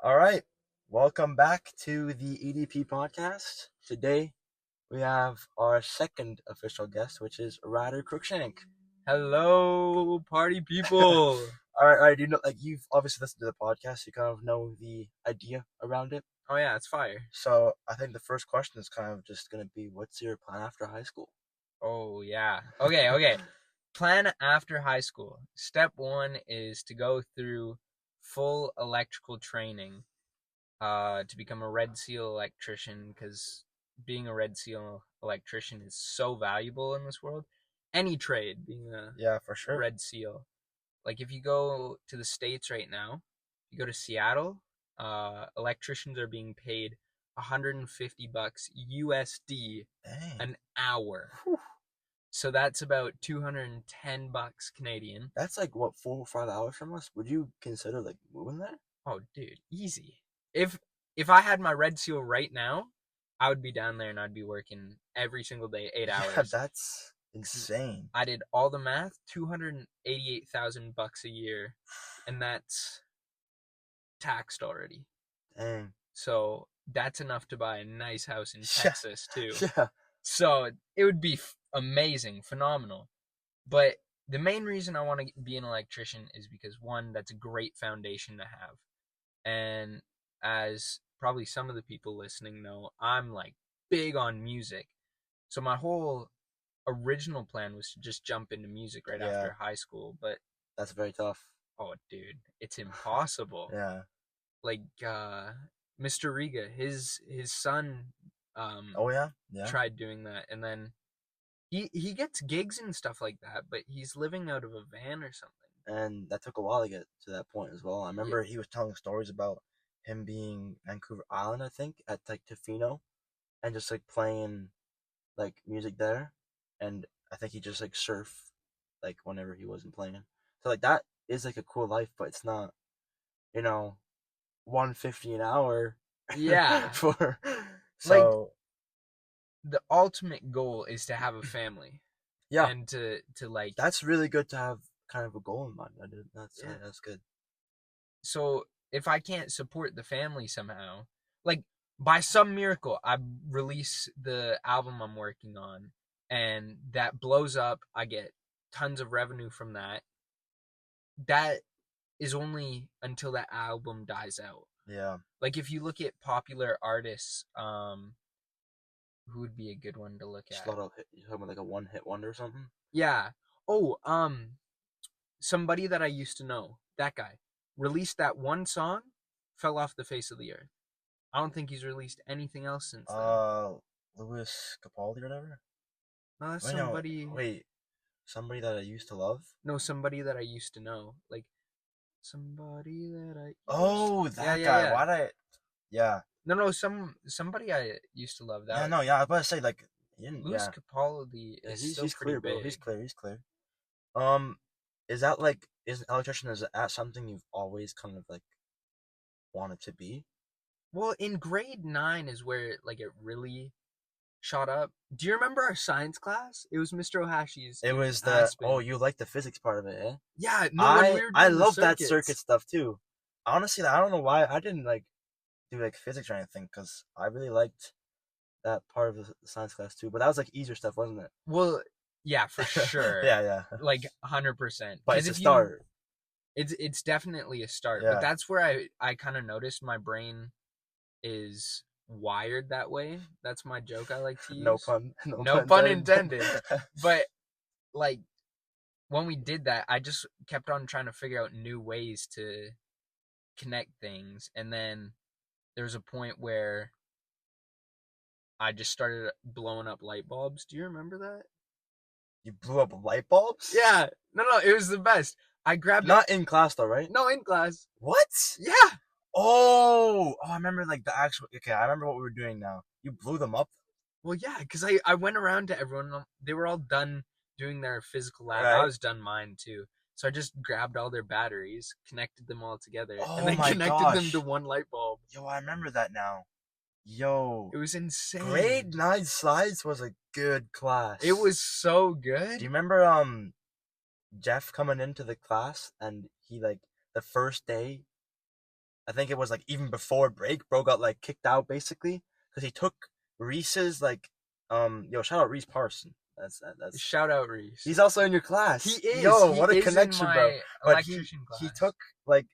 All right. Welcome back to the EDP podcast. Today we have our second official guest, which is Ryder Cruikshank. Hello, party people. All right. You've obviously listened to the podcast. You kind of know the idea around it. Oh yeah, it's fire. So I think the first question is kind of just going to be, what's your plan after high school? Oh yeah. Okay. Plan after high school. Step one is to go through full electrical training to become a Red Seal electrician, because being a Red Seal electrician is so valuable in this world. Any trade, being a Yeah, for sure. Red Seal. Like if you go to the States right now, you go to Seattle, electricians are being paid $150 USD Dang. an hour. Whew. So that's about $210 Canadian. That's like what, 4 or 5 hours from us? Would you consider like moving there? Oh, dude, easy. If I had my Red Seal right now, I would be down there and I'd be working every single day, 8 hours. Yeah, that's insane. I did all the math, $288,000 a year, and that's taxed already. Dang. So that's enough to buy a nice house in Yeah. Texas too. Yeah. So it would be amazing, phenomenal. But the main reason I want to be an electrician is because, one, that's a great foundation to have. And as probably some of the people listening know, I'm like big on music. So my whole original plan was to just jump into music right Yeah. after high school. But That's very tough. oh, dude, it's impossible. Yeah. Like Mr. Riga, his son Oh yeah. Yeah. tried doing that, and then he gets gigs and stuff like that, but he's living out of a van or something. And that took a while to get to that point as well. I remember he was telling stories about him being Vancouver Island, I think, at like Tofino, and just like playing like music there. And I think he just like surf like whenever he wasn't playing. So like that is like a cool life, but it's not, you know, 150 an hour. Yeah. For Like so the ultimate goal is to have a family. yeah, And to like that's really good to have kind of a goal in mind. yeah. That's good. So if I can't support the family somehow, like by some miracle, I release the album I'm working on and that blows up, I get tons of revenue from that. That is only until that album dies out. Yeah. Like if you look at popular artists, who would be a good one to look Just at? a lot of you talking about like a one hit wonder or something? Yeah. Oh, somebody that I used to know, that guy, released that one song, fell off the face of the earth. I don't think he's released anything else since then. Louis Capaldi or whatever? No, that's Wait, no, somebody. wait. Somebody that I used to love? No, somebody that I used to know. Like somebody that I. Oh, Yeah, that yeah, guy. yeah. Why'd I? Yeah. No, somebody I used to love. Yeah, That no, yeah, I was about to say, like, he didn't, Louis yeah. Capaldi Yeah, is he's, still he's pretty clear, bro. big. He's clear, he's clear. Um, is that, like, is an electrician, is that something you've always kind of, like, wanted to be? Well, in grade 9 is where like it really shot up. Do you remember our science class? It was Mr. Ohashi's. It was the, Aspen. oh, you like the physics part of it, eh? Yeah, no, when we were I doing love the that circuits. circuit stuff, too. Honestly, I don't know why I didn't, like, do, like, physics or anything, because I really liked that part of the science class, too. But that was, like, easier stuff, wasn't it? Well, yeah, for sure. Yeah. Like 100%. But it's a start. It's definitely a start. Yeah. But that's where I kind of noticed my brain is wired that way. That's my joke I like to use. No pun intended. But like when we did that, I just kept on trying to figure out new ways to connect things, and then there was a point where I just started blowing up light bulbs. Do you remember that? You blew up light bulbs? Yeah. No, it was the best. I grabbed Not in class though, right? No, in class. What? Yeah. Oh, I remember like the actual. Okay, I remember what we were doing now. You blew them up. Well, yeah, because I went around to everyone. They were all done doing their physical lab. Right. I was done mine too. So I just grabbed all their batteries, connected them all together, Oh and then my connected them gosh. to one light bulb. Yo, I remember that now. Yo, It was insane. grade 9 science was a good class. It was so good. Do you remember Jeff coming into the class and he like the first day I think it was like even before break, bro got like kicked out basically because he took Reese's like shout out Reese Parson. That's shout out Reese. He's also in your class. He is. Yo, he what a is connection, in my bro. But electrician class. He took like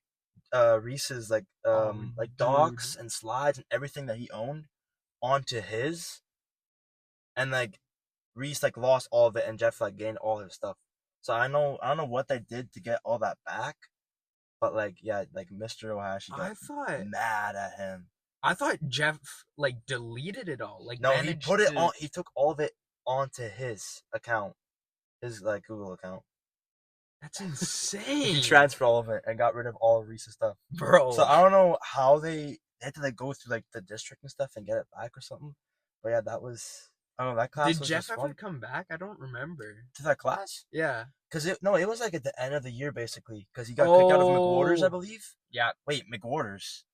Reese's like docks and slides and everything that he owned onto his, and like Reese like lost all of it and Jeff like gained all his stuff. So I don't know what they did to get all that back, but like yeah, like Mr. Ohashi got mad at him. I thought Jeff like deleted it all. Like no, he put it on. He took all of it onto his account, his like Google account. That's insane. He transferred all of it and got rid of all of Reese's stuff, bro. So I don't know how they had to like go through like the district and stuff and get it back or something. But yeah, that was. I don't know, that class. Did Jeff ever come back? I don't remember. To that class? Yeah. Because it was like at the end of the year basically. Because he got kicked out of McWhorter's, I believe. Yeah. Wait, McWhorter's.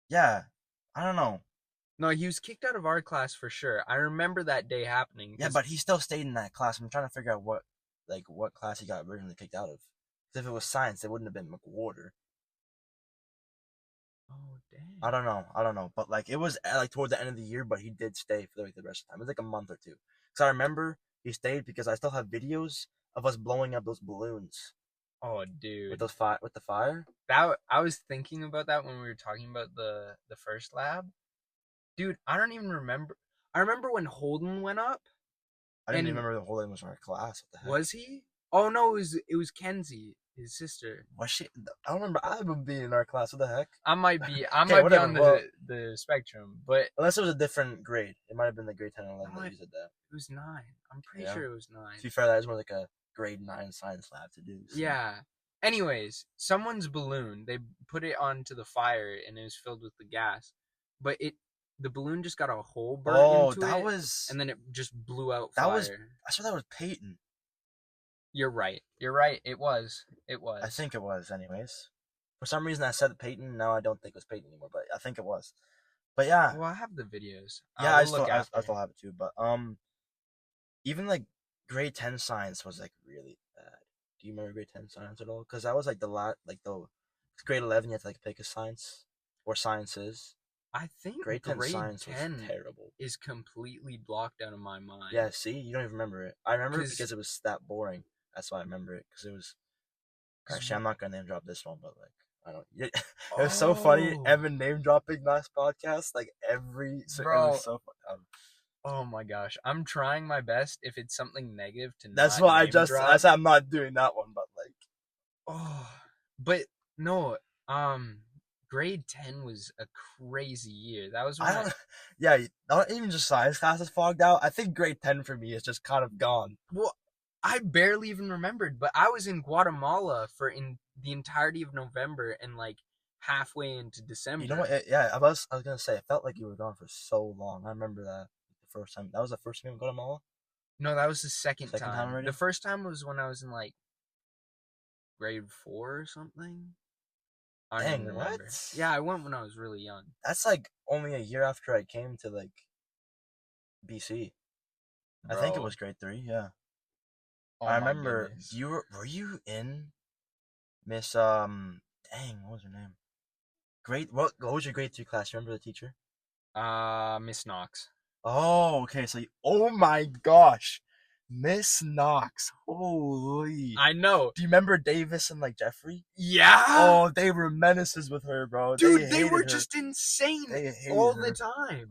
Yeah, I don't know. No, he was kicked out of our class for sure. I remember that day happening. Yeah, but he still stayed in that class. I'm trying to figure out what class he got originally kicked out of. Because if it was science, it wouldn't have been McWhorter. Oh dang. I don't know. But like it was like towards the end of the year, but he did stay for like the rest of the time. It was like a month or two. Because I remember he stayed because I still have videos of us blowing up those balloons. Oh, dude. With the fire? That I was thinking about that when we were talking about the first lab. Dude, I don't even remember. I remember when Holden went up. I didn't even remember that Holden was in our class. What the heck? Was he? Oh no, it was Kenzie, his sister. Was she? I don't remember either being in our class. What the heck? I might be on the spectrum, but unless it was a different grade, it might have been the grade 10 or 11 that you said that. It was 9. I'm pretty sure it was 9. To be fair, that is more like a grade 9 science lab to do. So. Yeah. Anyways, someone's balloon, they put it onto the fire and it was filled with the gas, but the balloon just got a hole burnt into it. And then it just blew out fire. I swear that was Peyton. You're right. It was. I think it was, anyways. For some reason, I said Peyton. Now I don't think it was Peyton anymore, but I think it was. But yeah. Well, I have the videos. Yeah, I still have it too. But even like grade 10 science was like really bad. Do you remember grade 10 science at all? Because that was like the grade 11 you had to like pick a science or sciences. I think grade 10 science was terrible. Is completely blocked out of my mind. Yeah, see, you don't even remember it. I remember it because it was that boring. That's why I remember it, because it was. Actually, I'm not gonna name drop this one, but like I don't. It was so funny. Evan name dropping last podcast, like every. Bro, it was so fun. Oh my gosh, I'm trying my best. If it's something negative to. That's why I said I'm not doing that one, but like. Oh, but no. Grade 10 was a crazy year. That was when yeah, not even just science classes fogged out. I think grade 10 for me is just kind of gone. Well, I barely even remembered, but I was in Guatemala for the entirety of November and like halfway into December. You know what? Yeah, I was gonna say, it felt like you were gone for so long. I remember that the first time. That was the first time in Guatemala? No, that was the second time. Already? The first time was when I was in like grade 4 or something. I don't even remember. What? Yeah, I went when I was really young. That's like only a year after I came to like BC. Bro. I think it was grade 3. Yeah. Oh, I remember. Were you in Miss dang, what was her name? What was your grade 3 class? You remember the teacher? Miss Knox. Oh, okay. So oh my gosh. Miss Knox, holy! I know. Do you remember Davis and like Jeffrey? Yeah. Oh, they were menaces with her, bro. Dude, they were just insane all the time.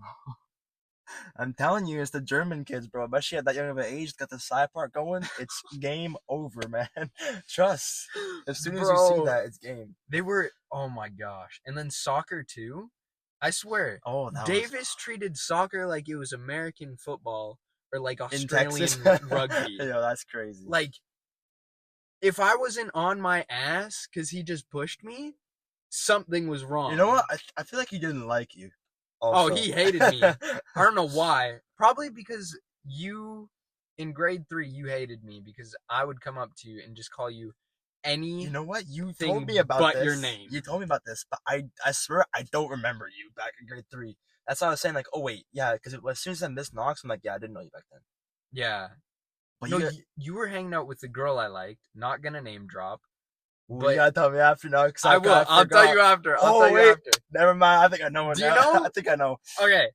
I'm telling you, it's the German kids, bro. But she at that young of an age, got the side part going. It's game over, man. Trust. As soon as you see that, it's game. They were. Oh my gosh! And then soccer too. I swear. Oh, Davis treated soccer like it was American football. Or like Australian rugby. Yo, that's crazy. Like, if I wasn't on my ass because he just pushed me, something was wrong. You know what? I feel like he didn't like you. Also. Oh, he hated me. I don't know why. Probably because you, in grade 3, you hated me because I would come up to you and just call you any. You know what? You told me about this. Your name. You told me about this, but I swear I don't remember you back in grade 3. That's why I was saying, like, oh, wait, yeah, because as soon as I Miss Knox, I'm like, yeah, I didn't know you back then. Yeah. But no, you were hanging out with the girl I liked, not gonna name drop, You gotta tell me after now. I will. I'll tell you after. Never mind. I think I know it now. Do you know? I think I know. Okay.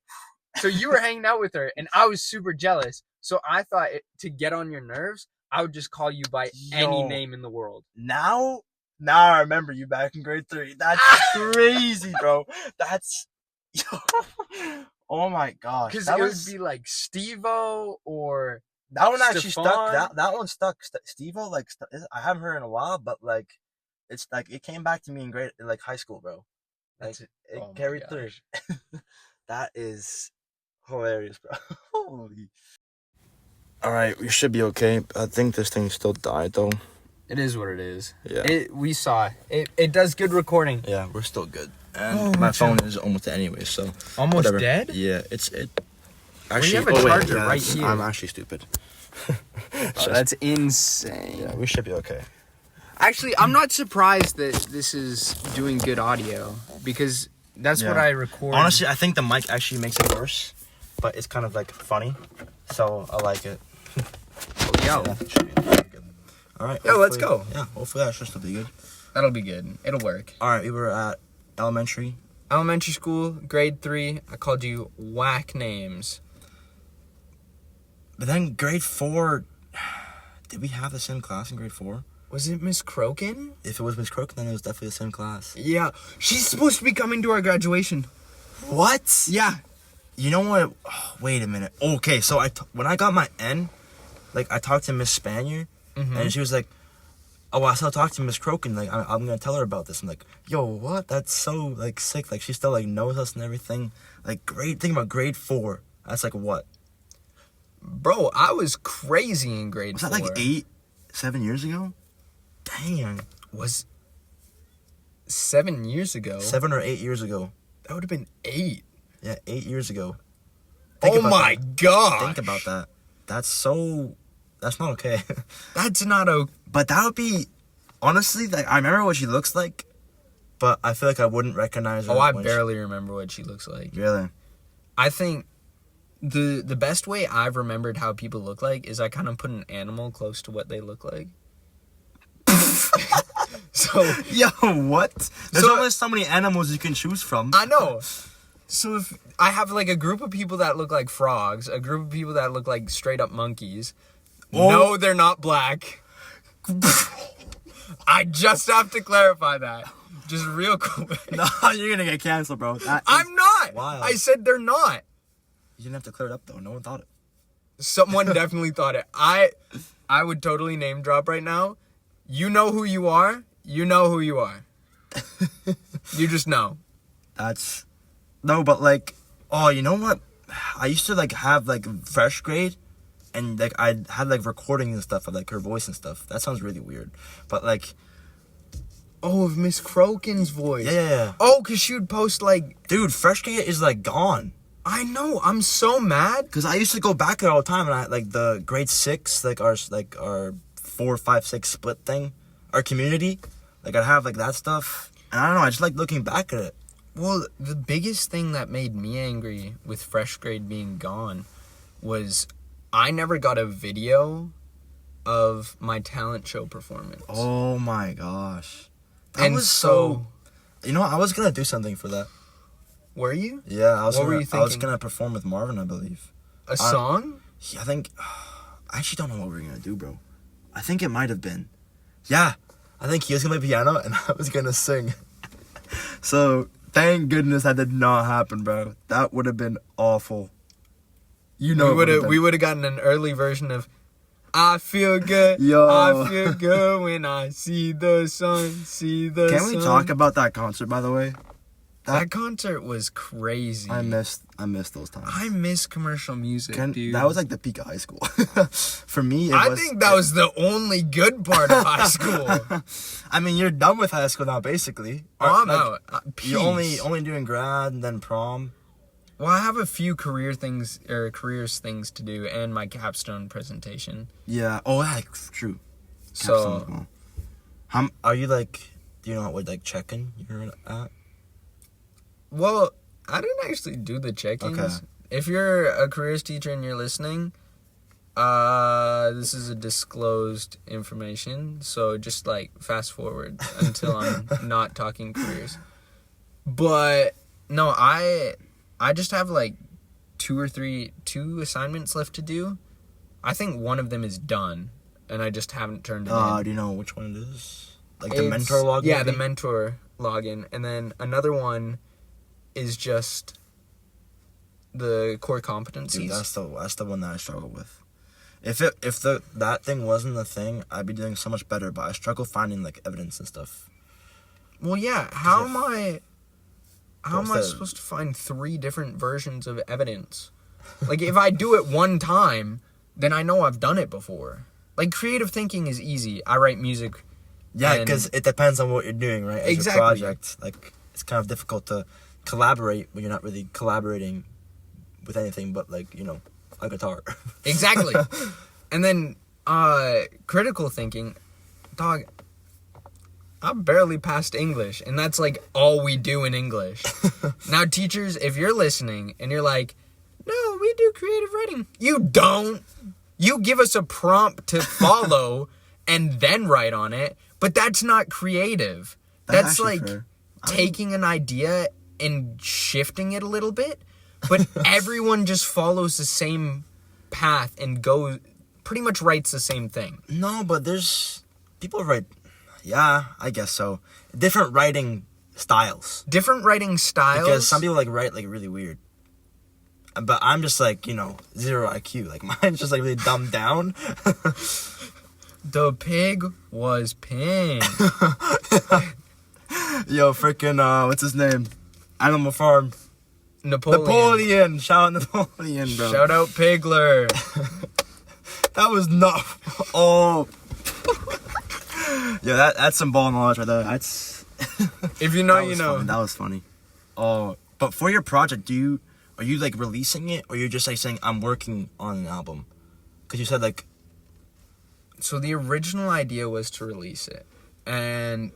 So you were hanging out with her, and I was super jealous. So I thought to get on your nerves, I would just call you by any name in the world. Now I remember you back in grade 3. That's crazy, bro. That's... Oh my gosh. Because it would be like Steve-O or... That one actually stuck. That one stuck. Steve-O, like, I haven't heard in a while, but like, it's like it came back to me in high school, bro. Like it carried through. That is hilarious, bro. Holy. All right, we should be okay. I think this thing still died though. It is what it is. Yeah. We saw it. It does good recording. Yeah, we're still good. And my phone is almost dead anyway, so. Almost whatever. Dead? Yeah, Actually, we have a charger right here. I'm actually stupid. That's insane. Yeah, we should be okay. Actually, I'm not surprised that this is doing good audio because that's what I record. Honestly, I think the mic actually makes it worse, but it's kind of like funny, so I like it. Yo. Yeah, should be good. All right. Yo, let's go. Yeah, hopefully that should still be good. That'll be good. It'll work. All right, we were at elementary school, grade 3. I called you whack names. But then grade 4, did we have the same class in grade 4? Was it Miss Crokin? If it was Miss Crokin, then it was definitely the same class. Yeah, she's supposed to be coming to our graduation. What? Yeah. You know what? Oh, wait a minute. Okay, so when I got my N, like I talked to Miss Spanier, and she was like, "Oh, I still talk to Miss Crokin. Like I'm gonna tell her about this." I'm like, "Yo, what? That's so like sick. Like she still like knows us and everything. Like think about grade 4. That's like what? Bro, I was crazy in grade 4. Was that like 7 years ago? Dang. Was 7 years ago? 7 or 8 years ago. That would have been 8. Yeah, 8 years ago. Oh my god. Think about that. That's not okay. That's not okay. But that would be, honestly, like I remember what she looks like, but I feel like I wouldn't recognize her. Oh, I barely remember what she looks like. Really? I think the best way I've remembered how people look like is I kind of put an animal close to what they look like. So, yo, what? There's only so many animals you can choose from. I know. So if I have like a group of people that look like frogs, a group of people that look like straight up monkeys. Oh. No, they're not black. I just have to clarify that. Just real quick. No, you're gonna get canceled, bro. I'm not. Wild. I said they're not. You didn't have to clear it up though. No one thought it. Someone definitely thought it. I would totally name drop right now. You know who you are. You know who you are. You just know. No, but like, oh, you know what? I used to like have like fresh grade, and like I had like recordings and stuff of like her voice and stuff. That sounds really weird, but like, oh, of Miss Crokin's voice. Yeah. Oh, cause she would post like, dude, fresh grade is like gone. I know. I'm so mad. Cause I used to go back there all the time, and I like the grade 6, like our 4, 5, 6 split thing, our community. Like I'd have like that stuff, and I don't know. I just like looking back at it. Well, the biggest thing that made me angry with fresh grade being gone was I never got a video of my talent show performance. Oh my gosh. That was so... You know what? I was going to do something for that. Were you? Yeah. What were you thinking? I was going to perform with Marvin, I believe. A song? I think... I actually don't know what we were going to do, bro. I think it might have been. Yeah. I think he was going to play piano and I was going to sing. So... Thank goodness that did not happen, bro. That would have been awful. You know, we would have gotten an early version of "I feel good, yo. I feel good when I see the sun, see the sun." Can we talk about that concert, by the way? That concert was crazy. I missed those times. I miss commercial music, dude. That was like the peak of high school. For me, I think that was the only good part of high school. I mean, you're done with high school now, basically. Oh, I'm out. You're only doing grad and then prom. Well, I have a few careers things to do and my capstone presentation. Yeah. Oh, that's true. So, are you like? Do you know what like check-in you're at? Well, I didn't actually do the check-ins. Okay. If you're a careers teacher and you're listening, This is a disclosed information, so just, like, fast forward until I'm not talking careers. But, no, I just have, like, two assignments left to do. I think one of them is done, and I just haven't turned it in. Do you know which one it is? Like, the mentor login? Yeah, the mentor login. And then another one is just the core competencies. Dude, that's the one that I struggle with. If that thing wasn't the thing, I'd be doing so much better. But I struggle finding like evidence and stuff. Well, yeah. How am I supposed to find 3 different versions of evidence? Like, if I do it one time, then I know I've done it before. Like, creative thinking is easy. I write music. Yeah, because it depends on what you're doing, right? As exactly. Your project, like, it's kind of difficult to collaborate when you're not really collaborating with anything but, like, you know, a guitar. Exactly. And then critical thinking, dog, I barely passed English, and that's like all we do in English. Now, teachers, if you're listening and you're like, no, we do creative writing. You don't. You give us a prompt to follow and then write on it, but that's not creative. That's like taking an idea and shifting it a little bit, but everyone just follows the same path and pretty much writes the same thing. No, but people write, yeah, I guess so. Different writing styles. Because some people like write like really weird. But I'm just like, you know, 0 IQ. Like mine's just like really dumbed down. The pig was pink. Yo, freaking, what's his name? Animal Farm. Napoleon. Shout out Napoleon, bro. Shout out Pigler. That was not. Oh. Yeah, that's some ball knowledge right there. That's. If you know, you know. Funny. That was funny. Oh, but for your project, are you like releasing it, or you're just like saying I'm working on an album? Because you said like. So the original idea was to release it, and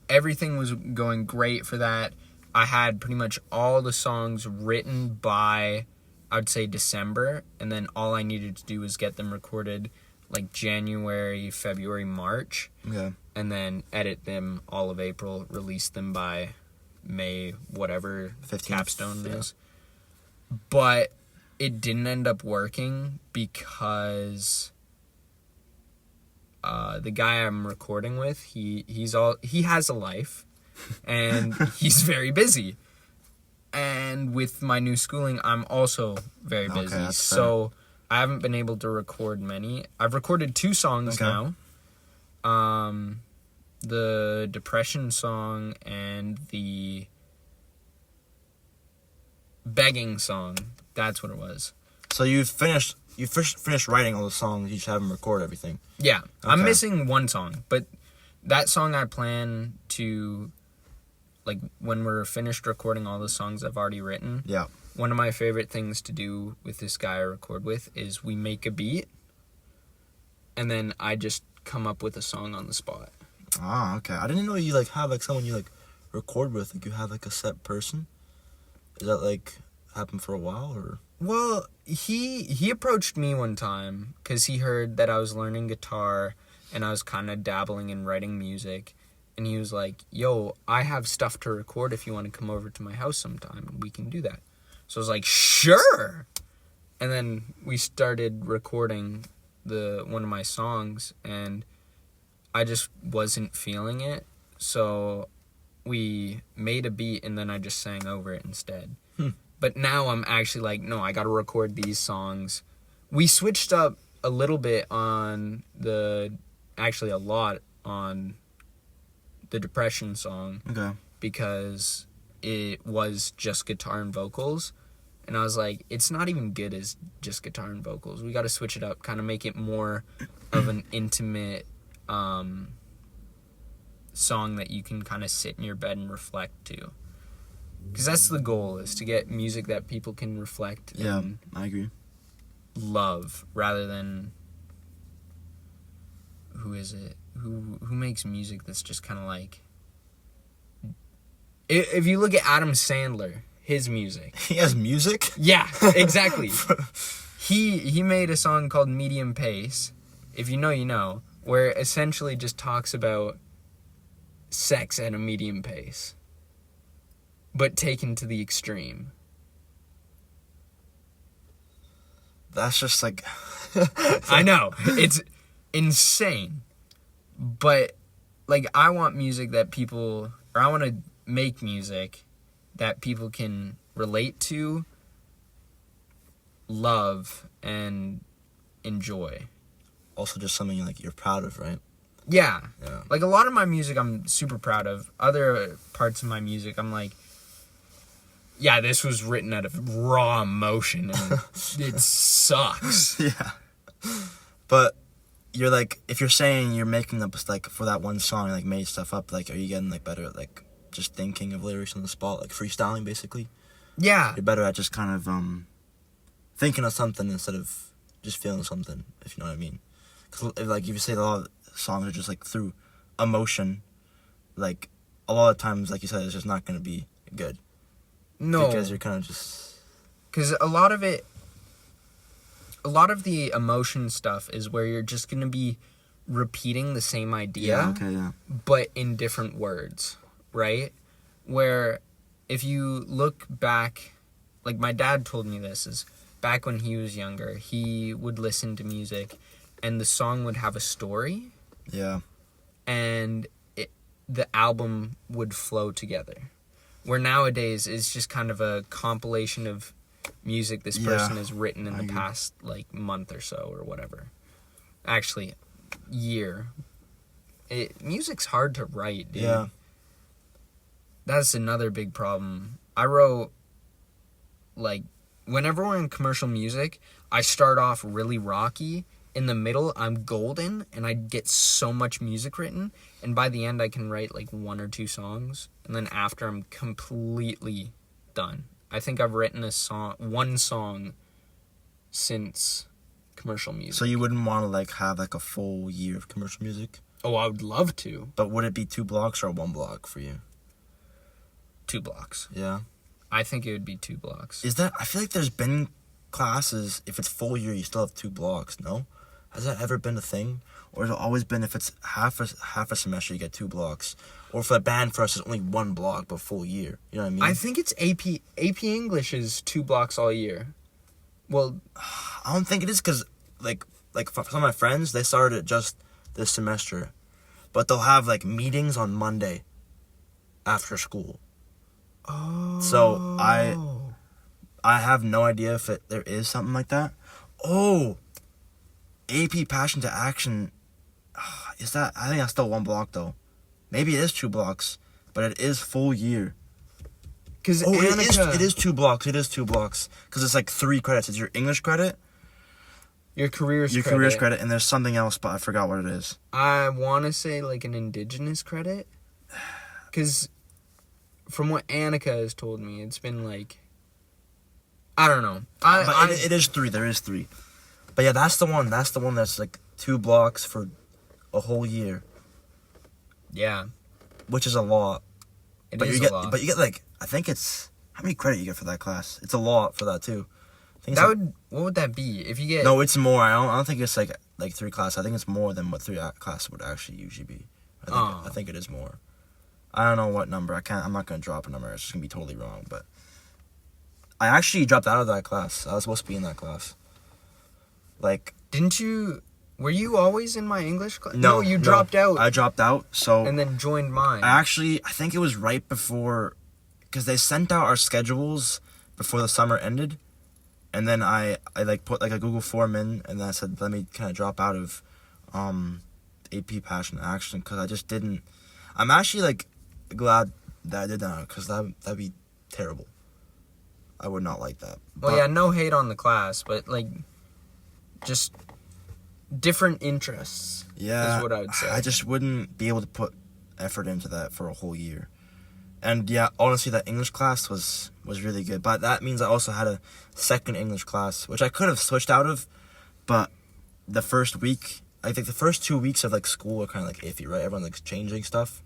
everything was going great for that. I had pretty much all the songs written by, I would say, December, and then all I needed to do was get them recorded like January, February, March, and then edit them all of April, release them by May, whatever 15th, capstone is. But it didn't end up working because the guy I'm recording with, he has a life. And he's very busy. And with my new schooling, I'm also very busy. Okay, so I haven't been able to record many. I've recorded 2 songs now. The depression song and the begging song. That's what it was. So you finished writing all the songs, you just haven't recorded everything. Yeah. Okay. I'm missing one song, but that song I plan to, like, when we're finished recording all the songs I've already written. Yeah. One of my favorite things to do with this guy I record with is we make a beat, and then I just come up with a song on the spot. Ah, okay. I didn't know you, like, have, like, someone you, like, record with. Like, you have, like, a set person. Is that, like, happen for a while, or? Well, he approached me one time because he heard that I was learning guitar and I was kind of dabbling in writing music. And he was like, yo, I have stuff to record if you want to come over to my house sometime, and we can do that. So I was like, sure. And then we started recording one of my songs, and I just wasn't feeling it. So we made a beat, and then I just sang over it instead. But now I'm actually like, no, I got to record these songs. We switched up a little bit on actually a lot on the depression song. Okay. Because it was just guitar and vocals. And I was like, it's not even good as just guitar and vocals. We got to switch it up, kind of make it more of an intimate song that you can kind of sit in your bed and reflect to. Because that's the goal, is to get music that people can reflect and I agree. love, rather than, who is it? Who makes music that's just kind of like, if you look at Adam Sandler, his music. He has music? Yeah, exactly. he made a song called Medium Pace. If you know, you know. Where it essentially just talks about sex at a medium pace. But taken to the extreme. That's just like... I know. It's insane. But, like, I want music that people... Or I want to make music that people can relate to, love, and enjoy. Also just something, like, you're proud of, right? Yeah. Like, a lot of my music I'm super proud of. Other parts of my music, I'm like, yeah, this was written out of raw emotion, and it sucks. Yeah. But you're, like, if you're saying you're making up, like, for that one song, like, made stuff up, like, are you getting, like, better at, like, just thinking of lyrics on the spot, like, freestyling, basically? Yeah. You're better at just kind of, thinking of something instead of just feeling something, if you know what I mean. Because, like, if you say a lot of songs are just, like, through emotion, like, a lot of times, like you said, it's just not going to be good. No. Because you're kind of just... Because a lot of the emotion stuff is where you're just going to be repeating the same idea. Yeah, okay, yeah. But in different words, right? Where if you look back, like my dad told me this, is back when he was younger, he would listen to music and the song would have a story. Yeah. And the album would flow together. Where nowadays it's just kind of a compilation of music this person has written in the past, like, month or so or whatever. Actually, year. Music's hard to write, dude. Yeah. That's another big problem. I wrote, like, whenever we're in commercial music, I start off really rocky. In the middle, I'm golden, and I get so much music written. And by the end, I can write, like, 1 or 2 songs. And then after, I'm completely done. I think I've written one song since commercial music. So you wouldn't want to, like, have, like, a full year of commercial music? Oh, I would love to. But would it be 2 blocks or 1 block for you? 2 blocks. Yeah? I think it would be 2 blocks. Is that... I feel like there's been classes, if it's full year, you still have 2 blocks, no? Has that ever been a thing? Or has it always been if it's half a semester, you get 2 blocks? Or for a band, for us, it's only 1 block, but full year. You know what I mean? I think it's AP. AP English is 2 blocks all year. Well... I don't think it is, because, like for some of my friends, they started it just this semester. But they'll have, like, meetings on Monday after school. Oh. So, I have no idea if there is something like that. Oh! AP Passion to Action, is that... I think that's still 1 block, though. Maybe it is 2 blocks, but it is full year. Because it is 2 blocks. It is 2 blocks. Because it's like 3 credits. It's your English credit, your careers credit, and there's something else, but I forgot what it is. I want to say, like, an Indigenous credit. Because from what Annika has told me, it's been, like... I don't know. It is 3. There is 3. But yeah, that's the one. That's the one that's like 2 blocks for a whole year. Yeah. Which is a lot. It is a lot. But you get, like, I think it's... How many credit you get for that class? It's a lot for that, too. What would that be? If you get... No, it's more. I don't think it's, like 3 classes. I think it's more than what 3 classes would actually usually be. I think it is more. I don't know what number. I'm not going to drop a number. It's just going to be totally wrong. But I actually dropped out of that class. I was supposed to be in that class. Like... Didn't you... Were you always in my English class? No, you dropped out. I dropped out, so... And then joined mine. I think it was right before... Because they sent out our schedules before the summer ended. And then I like, put, like, a Google form in, and then I said, let me kind of drop out of AP Passion Action, because I just didn't... I'm actually, like, glad that I did that, because that'd be terrible. I would not like that. Well, yeah, no hate on the class, but, like, just... different interests is what I would say. I just wouldn't be able to put effort into that for a whole year. And yeah, honestly, that English class was really good. But that means I also had a second English class, which I could have switched out of. But the first week, I think the first 2 weeks of, like, school are kind of, like, iffy, right? Everyone's, like, changing stuff.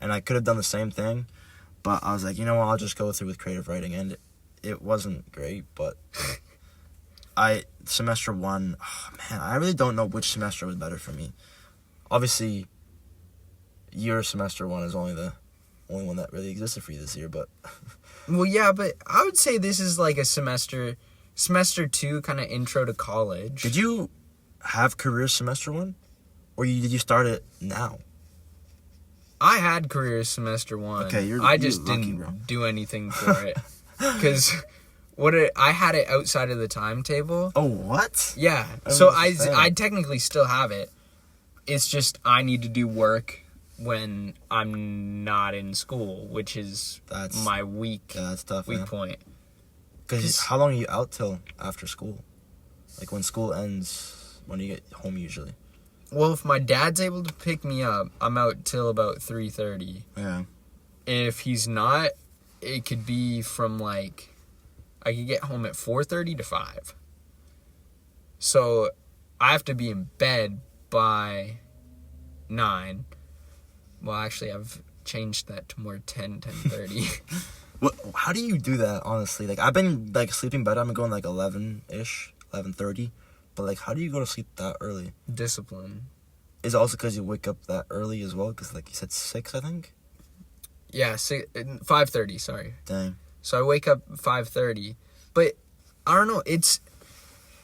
And I could have done the same thing. But I was like, you know what, I'll just go through with creative writing. And it wasn't great, but semester 1, oh, man, I really don't know which semester was better for me. Obviously, your semester 1 is only the only one that really existed for you this year, but... Well, yeah, but I would say this is like a semester 2, kind of intro to college. Did you have career semester 1? Or did you start it now? I had career semester 1. Okay, I just didn't do anything for it. Because I had it outside of the timetable. Oh, what? Yeah. So I technically still have it. It's just I need to do work when I'm not in school, which is my weak point. Because how long are you out till after school? Like when school ends, when do you get home usually? Well, if my dad's able to pick me up, I'm out till about 3:30. Yeah. If he's not, it could be from I could get home at 4:30 to 5. So I have to be in bed by 9. Well, actually, I've changed that to more 10:30. How do you do that, honestly? I've been, sleeping better. I'm going, 11-ish, 11:30. But, how do you go to sleep that early? Discipline. Is it also because you wake up that early as well? Because, you said 6, I think? Yeah, 5:30, sorry. Dang. So I wake up 5:30. But, I don't know, it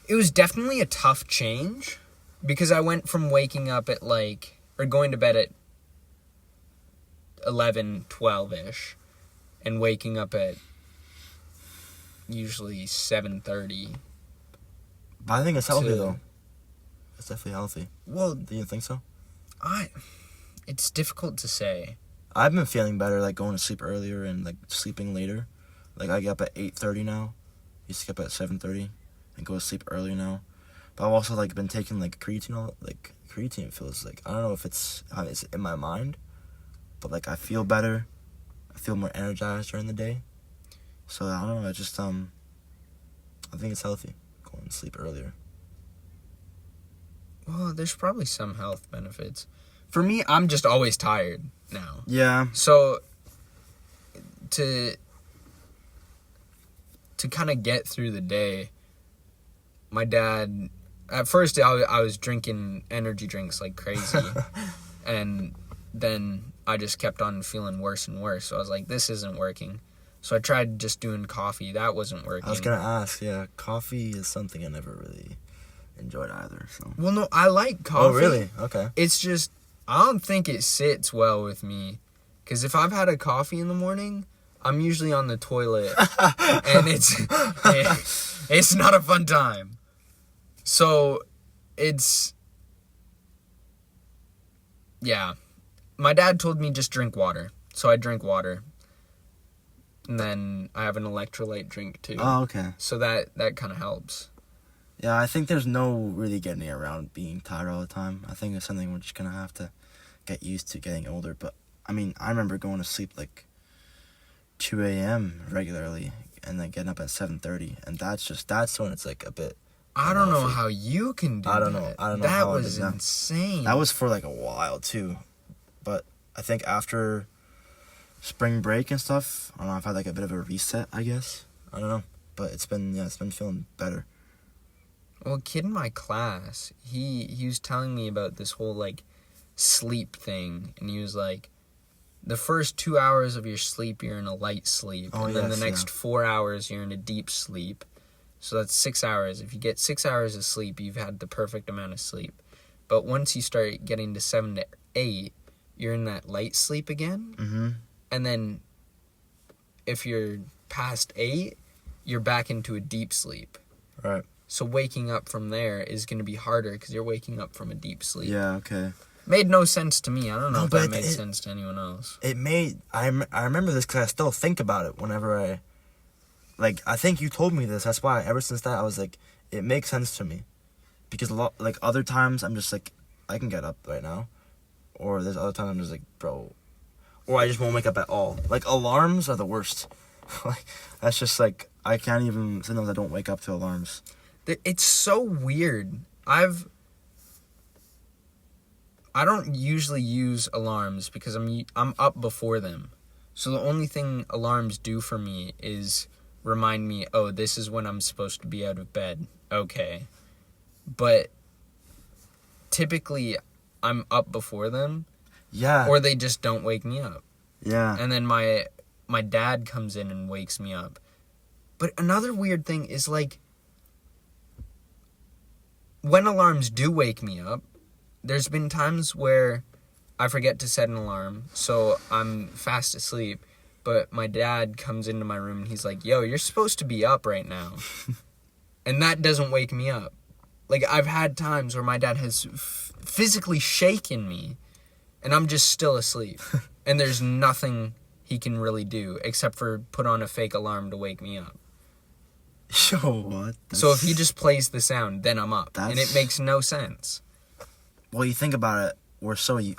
was definitely a tough change. Because I went from waking up at, or going to bed at 11, 12-ish. And waking up at usually 7:30. But I think it's healthy, though. It's definitely healthy. Well, do you think so? It's difficult to say. I've been feeling better, going to sleep earlier and, sleeping later. I get up at 8:30 now. Used to get up at 7:30 and go to sleep earlier now. But I've also, been taking, creatine. Creatine feels I don't know if it's in my mind. But, I feel better. I feel more energized during the day. So, I don't know. I just, I think it's healthy. Going to sleep earlier. Well, there's probably some health benefits. For me, I'm just always tired now. Yeah. So to kind of get through the day, my dad, at first I was drinking energy drinks like crazy. And then I just kept on feeling worse and worse. So I was like, this isn't working. So I tried just doing coffee. That wasn't working. I was going to ask, yeah, coffee is something I never really enjoyed either. So. Well, no, I like coffee. Oh, really? Okay. It's just, I don't think it sits well with me. Because if I've had a coffee in the morning, I'm usually on the toilet. And it's not a fun time. So, yeah. My dad told me just drink water. So I drink water. And then I have an electrolyte drink too. Oh, okay. So that kind of helps. Yeah, I think there's no really getting around being tired all the time. I think it's something we're just going to have to get used to getting older. But, I remember going to sleep 2 a.m. regularly and then getting up at 7:30. And that's when it's a bit... I don't know how you can do that. I don't know that how was insane. That was for a while too. But I think after spring break and stuff, I don't know, I've had a bit of a reset, I guess. I don't know. But it's been feeling better. Well, a kid in my class, he was telling me about this whole sleep thing, and he was like, the first 2 hours of your sleep you're in a light sleep, and then the next 4 hours you're in a deep sleep. So that's 6 hours. If you get 6 hours of sleep, you've had the perfect amount of sleep. But once you start getting to 7 to 8, you're in that light sleep again. Mm-hmm. And then if you're past 8, you're back into a deep sleep. Right. So waking up from there is going to be harder because you're waking up from a deep sleep. Yeah, okay. Made no sense to me. I don't know if that made sense to anyone else. It made... I remember this because I still think about it whenever I... I think you told me this. That's why ever since that I was it makes sense to me. Because other times I'm just I can get up right now. Or there's other times I'm just bro. Or I just won't wake up at all. Alarms are the worst. That's just I can't even... Sometimes I don't wake up to alarms. It's so weird. I don't usually use alarms because I'm up before them. So the only thing alarms do for me is remind me, oh, this is when I'm supposed to be out of bed. okay. But typically, I'm up before them. Yeah. Or they just don't wake me up. Yeah. And then my dad comes in and wakes me up. But another weird thing is, like, when alarms do wake me up, there's been times where I forget to set an alarm, so I'm fast asleep, but my dad comes into my room and he's like, yo, you're supposed to be up right now. And that doesn't wake me up. Like, I've had times where my dad has physically shaken me, and I'm just still asleep. And there's nothing he can really do except for put on a fake alarm to wake me up. Yo, what? So if he just plays the sound, then I'm up. And it makes no sense. Well, you think about it,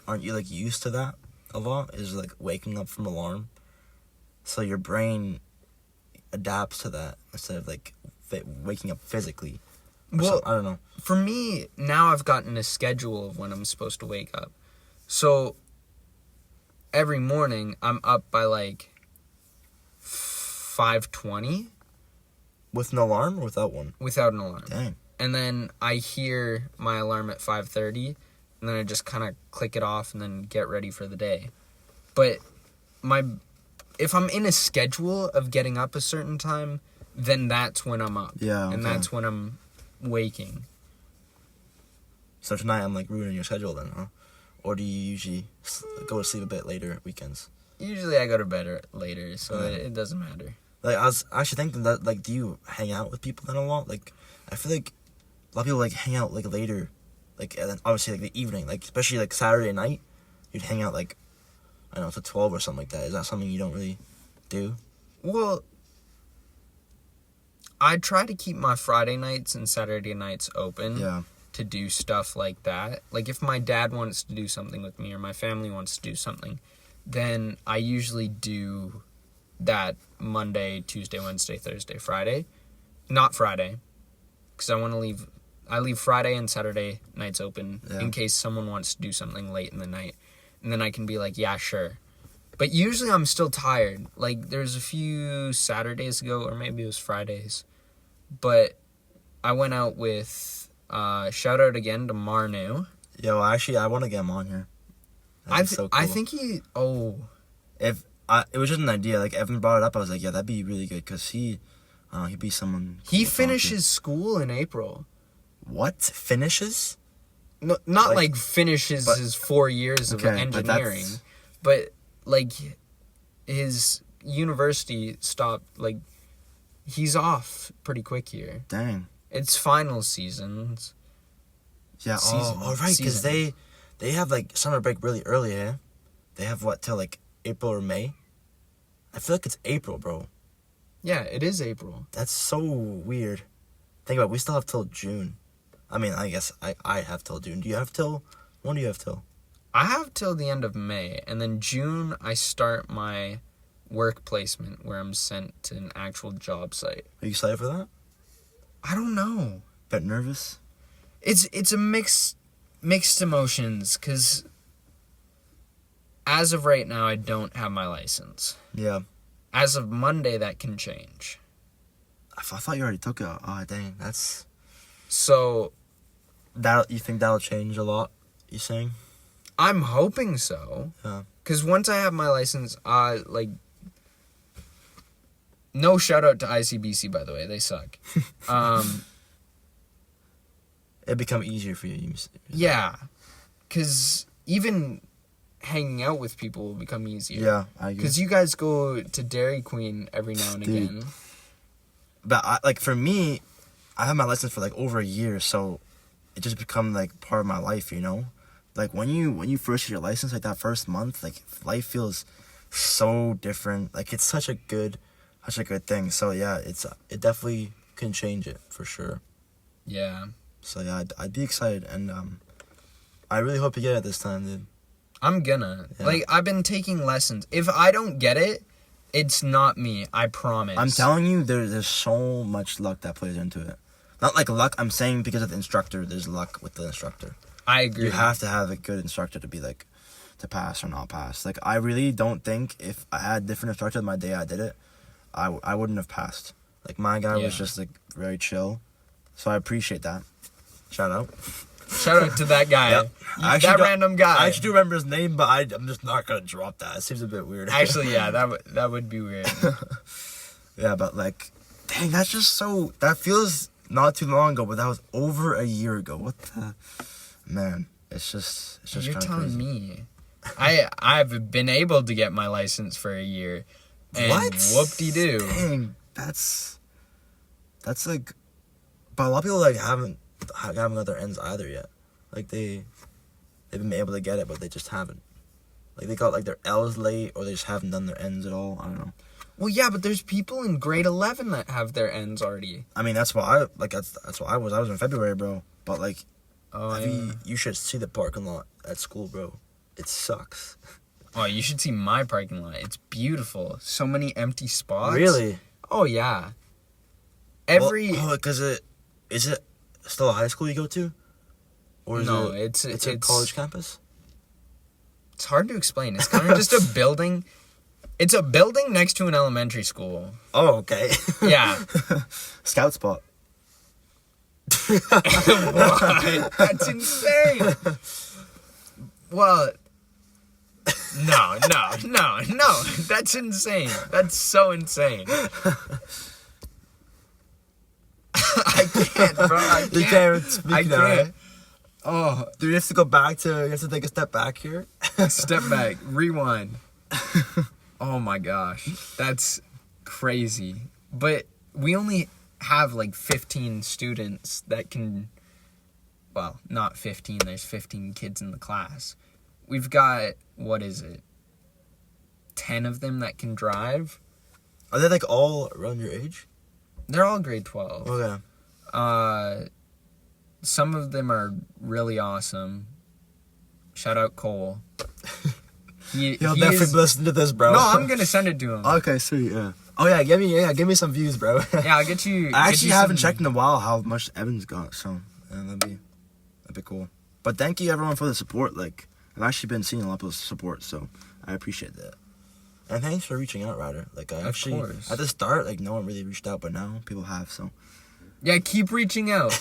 aren't you, like, used to that a lot? Is, like, waking up from alarm? So your brain adapts to that instead of, like, waking up physically. Well, I don't know. For me, now I've gotten a schedule of when I'm supposed to wake up. So every morning, I'm up by, like, 5:20. With an alarm or without one? Without an alarm. Dang. And then I hear my alarm at 5:30, and then I just kind of click it off and then get ready for the day. But if I'm in a schedule of getting up a certain time, then that's when I'm up. Yeah. Okay. And that's when I'm waking. So tonight I'm, like, ruining your schedule then, huh? Or do you usually go to sleep a bit later at weekends? Usually I go to bed later, so it doesn't matter. Like, I was actually thinking that, like, do you hang out with people then a lot? Like, I feel like a lot of people, like, hang out, like, later. Like, and then obviously, like, the evening. Like, especially, like, Saturday night, you'd hang out, like, I don't know, to 12 or something like that. Is that something you don't really do? Well, I try to keep my Friday nights and Saturday nights open. Yeah. To do stuff like that. Like, if my dad wants to do something with me or my family wants to do something, then I usually do that Monday, Tuesday, Wednesday, Thursday, Friday. Not Friday, because I leave Friday and Saturday nights open in case someone wants to do something late in the night. And then I can be like, yeah, sure. But usually I'm still tired. Like, there's a few Saturdays ago, or maybe it was Fridays, but I went out with... shout out again to Marnu. Yo, actually, I want to get him on here. So cool. I think it was just an idea. Like, Evan brought it up. I was like, yeah, that'd be really good because he'd be someone. He finishes school in April. What? Finishes? No, not like finishes his 4 years of engineering, but like his university stopped. Like, he's off pretty quick here. Dang. It's final seasons. Yeah, right, because they have, like, summer break really early, eh? They have, what, till, like, April or May? I feel like it's April, bro. Yeah, it is April. That's so weird. Think about it, we still have till June. I mean, I guess I have till June. When do you have till? I have till the end of May, and then June I start my work placement where I'm sent to an actual job site. Are you excited for that? I don't know. Bit nervous? It's a mixed emotions, because as of right now, I don't have my license. Yeah. As of Monday, that can change. I thought you already took it. Oh, dang. That's... So... You think that'll change a lot, you saying? I'm hoping so. Yeah. Because once I have my license, no shout out to ICBC, by the way. They suck. It become easier for you. Yeah. Because even hanging out with people will become easier. Yeah, I agree. Because you guys go to Dairy Queen every now and again. But, for me, I have my license for, like, over a year, so it just become, like, part of my life, you know? Like, when you first get your license, like, that first month, like, life feels so different. Like, it's such a good thing. So, yeah, it definitely can change it, for sure. Yeah. So, yeah, I'd be excited, and I really hope you get it this time, dude. I'm gonna. Yeah. Like, I've been taking lessons. If I don't get it, it's not me, I promise. I'm telling you, there's so much luck that plays into it. Not like luck, I'm saying because of the instructor, there's luck with the instructor. I agree. You have to have a good instructor to be, like, to pass or not pass. Like, I really don't think if I had different instructor my day I did it, I wouldn't have passed. Like, my guy was just, like, very chill. So I appreciate that. Shout out to that guy. Yep. That random guy. I actually do remember his name, but I'm just not gonna drop that. It seems a bit weird. Actually, yeah, that would be weird. Yeah, but like, dang, that's just so. That feels not too long ago, but that was over a year ago. What the man? It's just. You're telling crazy. me, I've been able to get my license for a year, and what? Whoop-de-doo. Dang, that's like, but a lot of people like haven't got their ends either yet. Like they've been able to get it, but they just haven't. Like they got like their L's late, or they just haven't done their ends at all. I don't know. Well, yeah, but there's people in grade 11 that have their ends already. I mean, that's why that's what I was. I was in February, bro. But like, you should see the parking lot at school, bro. It sucks. Oh, you should see my parking lot. It's beautiful. So many empty spots. Really? Oh yeah. Because is it still a high school you go to, or is it's a college campus? It's hard to explain. It's kind of just a building. It's a building next to an elementary school. Oh, okay. Yeah. Scout spot. What? That's insane. Well, no. That's insane. That's so insane. I can't, bro. I can't. You can't speak I now, can't. right? Oh, Do you have to go back you have to take a step back here? step back. Rewind. Oh my gosh. That's crazy. But we only have like 15 students that can, well, not 15. There's 15 kids in the class. We've got, 10 of them that can drive. Are they like all around your age? They're all grade 12. Okay. Some of them are really awesome. Shout out Cole. He'll definitely listen to this, bro. No, I'm gonna send it to him. Okay, sweet. Yeah. Oh yeah, give me some views, bro. Yeah, I'll get you. I actually haven't checked in a while how much Evan's got, so that'd be cool. But thank you everyone for the support. Like I've actually been seeing a lot of support, so I appreciate that. And thanks for reaching out, Ryder. Like I actually at the start, like no one really reached out, but now people have. So yeah, keep reaching out.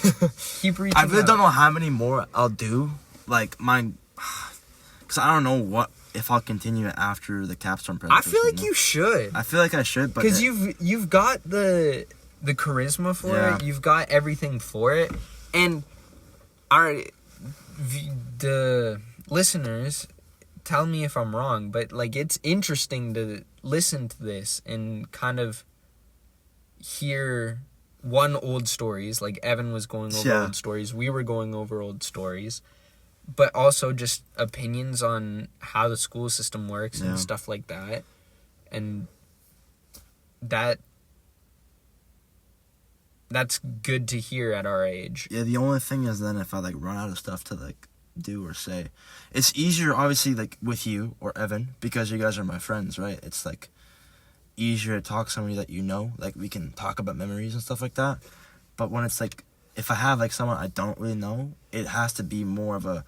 Keep reaching out. I really don't know how many more I'll do. Like mine, because I don't know if I'll continue it after the capstone presentation. I feel like you should. I feel like I should, but because you've got the charisma for it. You've got everything for it, and the listeners, tell me if I'm wrong, but like it's interesting to listen to this and kind of hear old stories. Like Evan was going over old stories, we were going over old stories, but also just opinions on how the school system works and stuff like that. And that's good to hear at our age. Yeah, the only thing is then if I like run out of stuff to like do or say, it's easier obviously like with you or Evan because you guys are my friends, right? It's like easier to talk to somebody that you know, like we can talk about memories and stuff like that. But when it's like if I have like someone I don't really know, it has to be more of a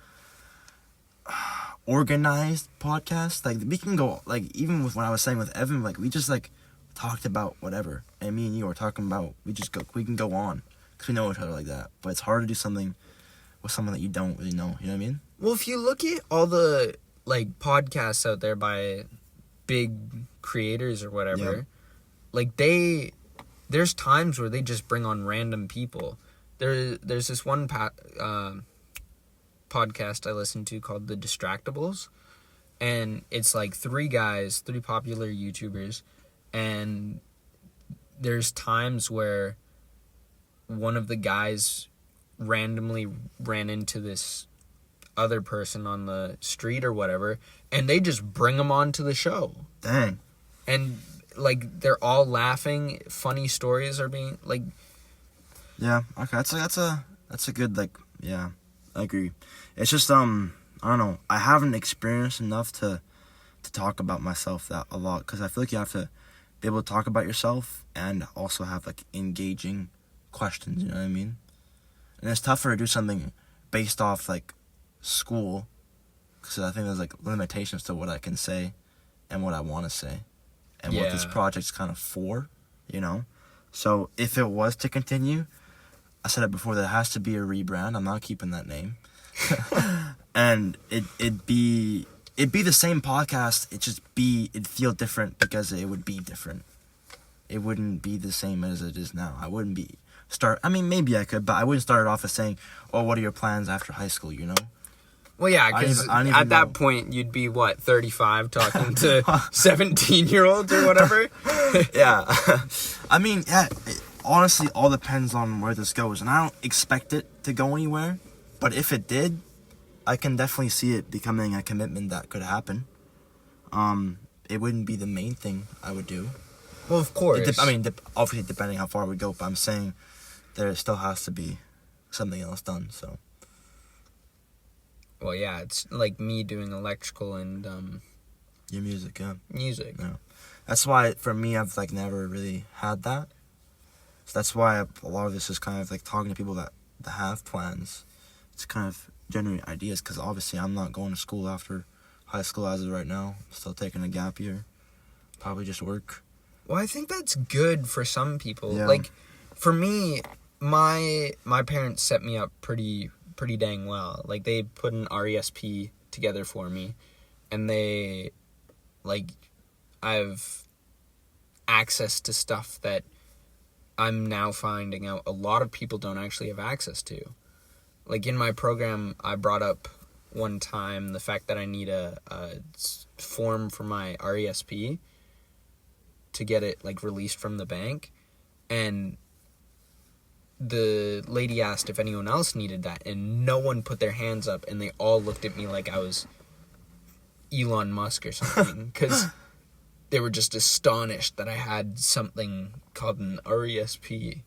organized podcast. Like we can go like even with what I was saying with Evan, like we just like talked about whatever, and me and you are talking about we can go on because we know each other like that. But it's hard to do something with someone that you don't really know. You know what I mean? Well, if you look at all the like podcasts out there by big creators or whatever, like there's times where they just bring on random people. There's this one podcast I listen to called The Distractables, and it's like three popular YouTubers, and there's times where one of the guys randomly ran into this other person on the street or whatever, and they just bring them onto the show. Dang. And like they're all laughing, funny stories are being like. Yeah, okay, that's a good like I agree. It's just I don't know, I haven't experienced enough to talk about myself that a lot, because I feel like you have to be able to talk about yourself and also have like engaging questions. You know what I mean? And it's tougher to do something based off like school, because I think there's like limitations to what I can say and what I want to say and what this project's kind of for, you know. So if it was to continue, I said it before, that it has to be a rebrand. I'm not keeping that name. And it'd be the same podcast. It'd feel different because it would be different. It wouldn't be the same as it is now. I wouldn't maybe I could, but I wouldn't start it off as saying, "Oh, what are your plans after high school?" You know. Well, yeah, because at that point you'd be 35 talking to 17-year-olds or whatever. Yeah, I mean, yeah. It honestly all depends on where this goes, and I don't expect it to go anywhere. But if it did, I can definitely see it becoming a commitment that could happen. It wouldn't be the main thing I would do. Well, of course. Obviously, depending how far we go, but I'm saying there still has to be something else done, so. Well, yeah, it's like me doing electrical and, Your music, yeah. Music. Yeah. That's why, for me, I've, never really had that. So that's why a lot of this is kind of, talking to people that have plans. It's kind of generate ideas, because obviously I'm not going to school after high school as of right now. I'm still taking a gap year. Probably just work. Well, I think that's good for some people. Yeah. For me, my parents set me up pretty dang well. They put an RESP together for me, and they, I've access to stuff that I'm now finding out a lot of people don't actually have access to. In my program, I brought up one time the fact that I need a form for my RESP to get it released from the bank, and the lady asked if anyone else needed that, and no one put their hands up, and they all looked at me like I was Elon Musk or something, because they were just astonished that I had something called an RESP.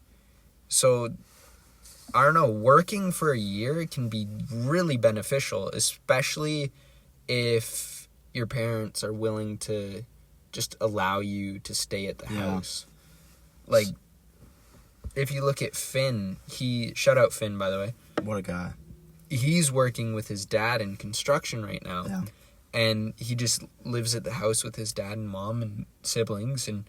So I don't know, working for a year can be really beneficial, especially if your parents are willing to just allow you to stay at the house. If you look at Finn, shout out Finn, by the way. What a guy. He's working with his dad in construction right now. Yeah. And he just lives at the house with his dad and mom and siblings and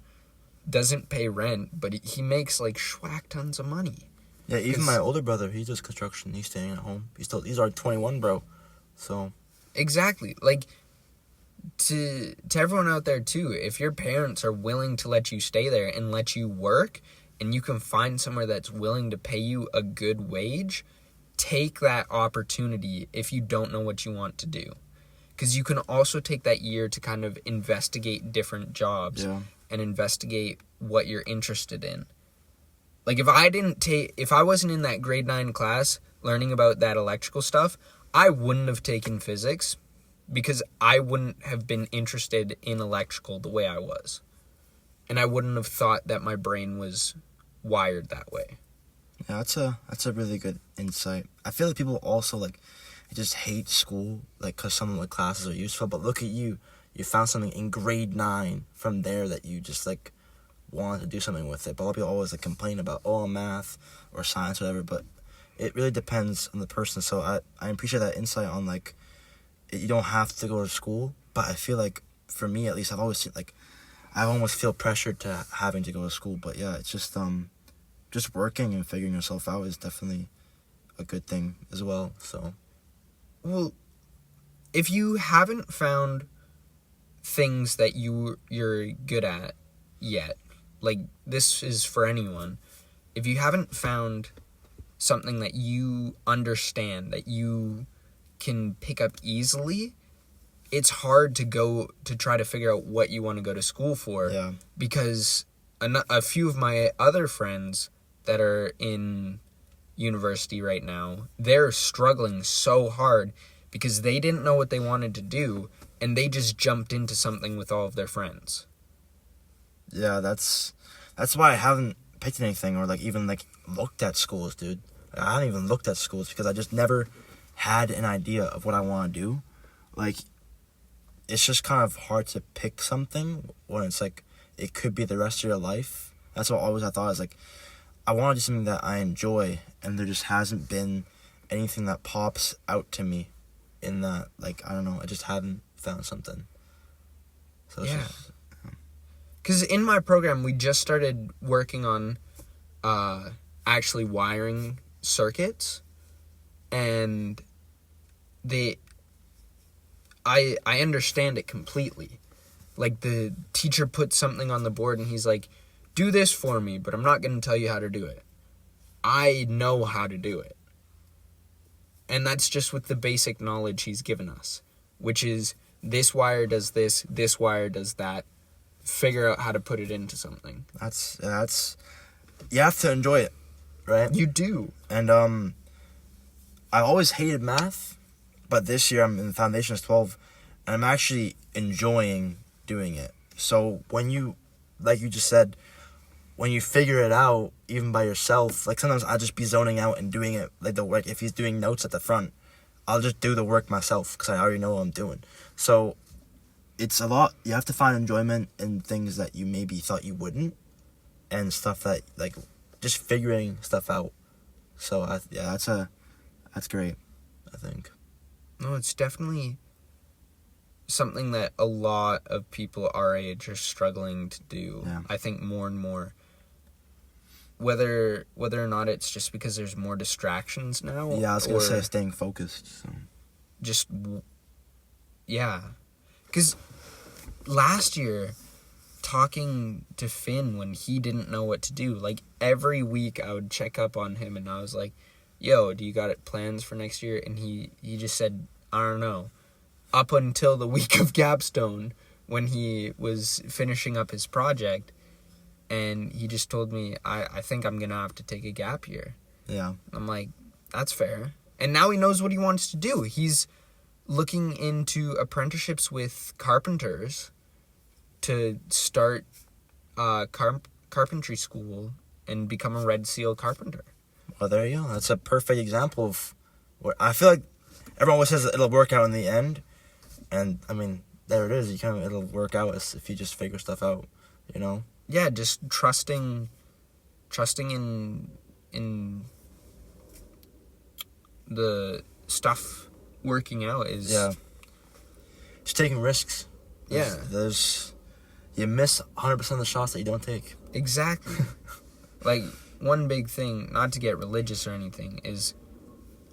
doesn't pay rent, but he makes schwack tons of money. Yeah, even my older brother, he does construction. He's staying at home. He's already 21, bro. So. Exactly. To everyone out there too, if your parents are willing to let you stay there and let you work, and you can find somewhere that's willing to pay you a good wage, take that opportunity if you don't know what you want to do. Because you can also take that year to kind of investigate different jobs and investigate what you're interested in. If I wasn't in that grade 9 class learning about that electrical stuff, I wouldn't have taken physics, because I wouldn't have been interested in electrical the way I was. And I wouldn't have thought that my brain was wired that way. Yeah, that's a really good insight. I feel like people also just hate school because some of the classes are useful, but look at you found something in grade 9 from there that you just wanted to do something with it. But a lot of people always complain about math or science or whatever, but it really depends on the person. So I appreciate that insight on you don't have to go to school, but I feel for me at least, I've always seen I almost feel pressured to having to go to school. But yeah, it's just working and figuring yourself out is definitely a good thing as well. So, well, if you haven't found things that you're good at yet, this is for anyone. If you haven't found something that you understand, that you can pick up easily, it's hard to try to figure out what you want to go to school for. Yeah. Because a few of my other friends that are in university right now, they're struggling so hard because they didn't know what they wanted to do, and they just jumped into something with all of their friends. Yeah, that's why I haven't picked anything or even looked at schools, dude. I haven't even looked at schools because I just never had an idea of what I want to do. It's just kind of hard to pick something when it's it could be the rest of your life. That's what always I thought is I want to do something that I enjoy, and there just hasn't been anything that pops out to me in that, I don't know, I just haven't found something. So yeah. Because in my program, we just started working on actually wiring circuits, and I understand it completely. Like, the teacher put something on the board and he's like, do this for me, but I'm not going to tell you how to do it. I know how to do it. And that's just with the basic knowledge he's given us, which is this wire does this wire does that. Figure out how to put it into something. That's you have to enjoy it, right? You do. And I always hated math, but this year I'm in Foundations 12, and I'm actually enjoying doing it. So when you, like you just said, when you figure it out, even by yourself, like sometimes I'll just be zoning out and doing it, like the work. If he's doing notes at the front, I'll just do the work myself because I already know what I'm doing. So it's a lot. You have to find enjoyment in things that you maybe thought you wouldn't, and stuff that, like, just figuring stuff out. So that's great, I think. No, it's definitely something that a lot of people our age are struggling to do. Yeah. I think more and more. Whether or not it's just because there's more distractions now. Yeah, I was going to say staying focused. So. Just, yeah. Because last year, talking to Finn when he didn't know what to do, like, every week I would check up on him and I was like, yo, do you got plans for next year? And he just said, I don't know. Up until the week of Capstone, when he was finishing up his project, and he just told me, I think I'm going to have to take a gap year. Yeah. I'm like, that's fair. And now he knows what he wants to do. He's looking into apprenticeships with carpenters to start carpentry school and become a Red Seal carpenter. Well, there you go. That's a perfect example of what I feel like everyone always says it'll work out in the end. And, I mean, there it is. It'll work out if you just figure stuff out, you know? Yeah, just trusting in the stuff working out is... Yeah. Just taking risks. Yeah. You miss 100% of the shots that you don't take. Exactly. Like, one big thing, not to get religious or anything, is,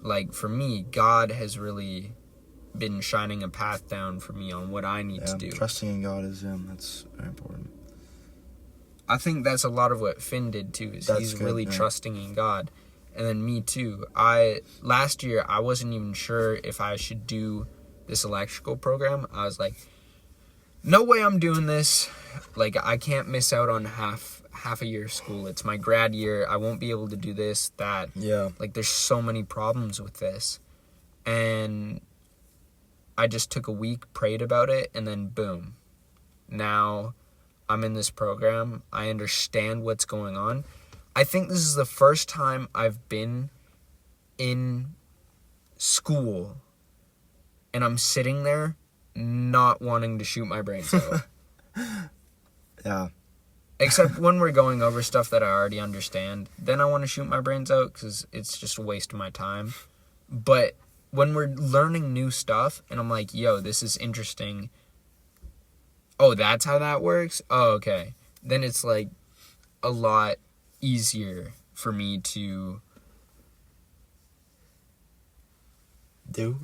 like, for me, God has really been shining a path down for me on what I need to do. Trusting in God that's very important. I think that's a lot of what Finn did too, is he's really trusting in God. And then me too. Last year, I wasn't even sure if I should do this electrical program. I was like, no way I'm doing this. Like, I can't miss out on half a year of school. It's my grad year. I won't be able to do this, that. Yeah. Like, there's so many problems with this. And I just took a week, prayed about it, and then boom. Now I'm in this program. I understand what's going on. I think this is the first time I've been in school and I'm sitting there not wanting to shoot my brains out. Yeah. Except when we're going over stuff that I already understand. Then I want to shoot my brains out because it's just a waste of my time. But when we're learning new stuff and I'm like, yo, this is interesting. Oh, that's how that works? Oh, okay. Then it's like a lot easier for me to do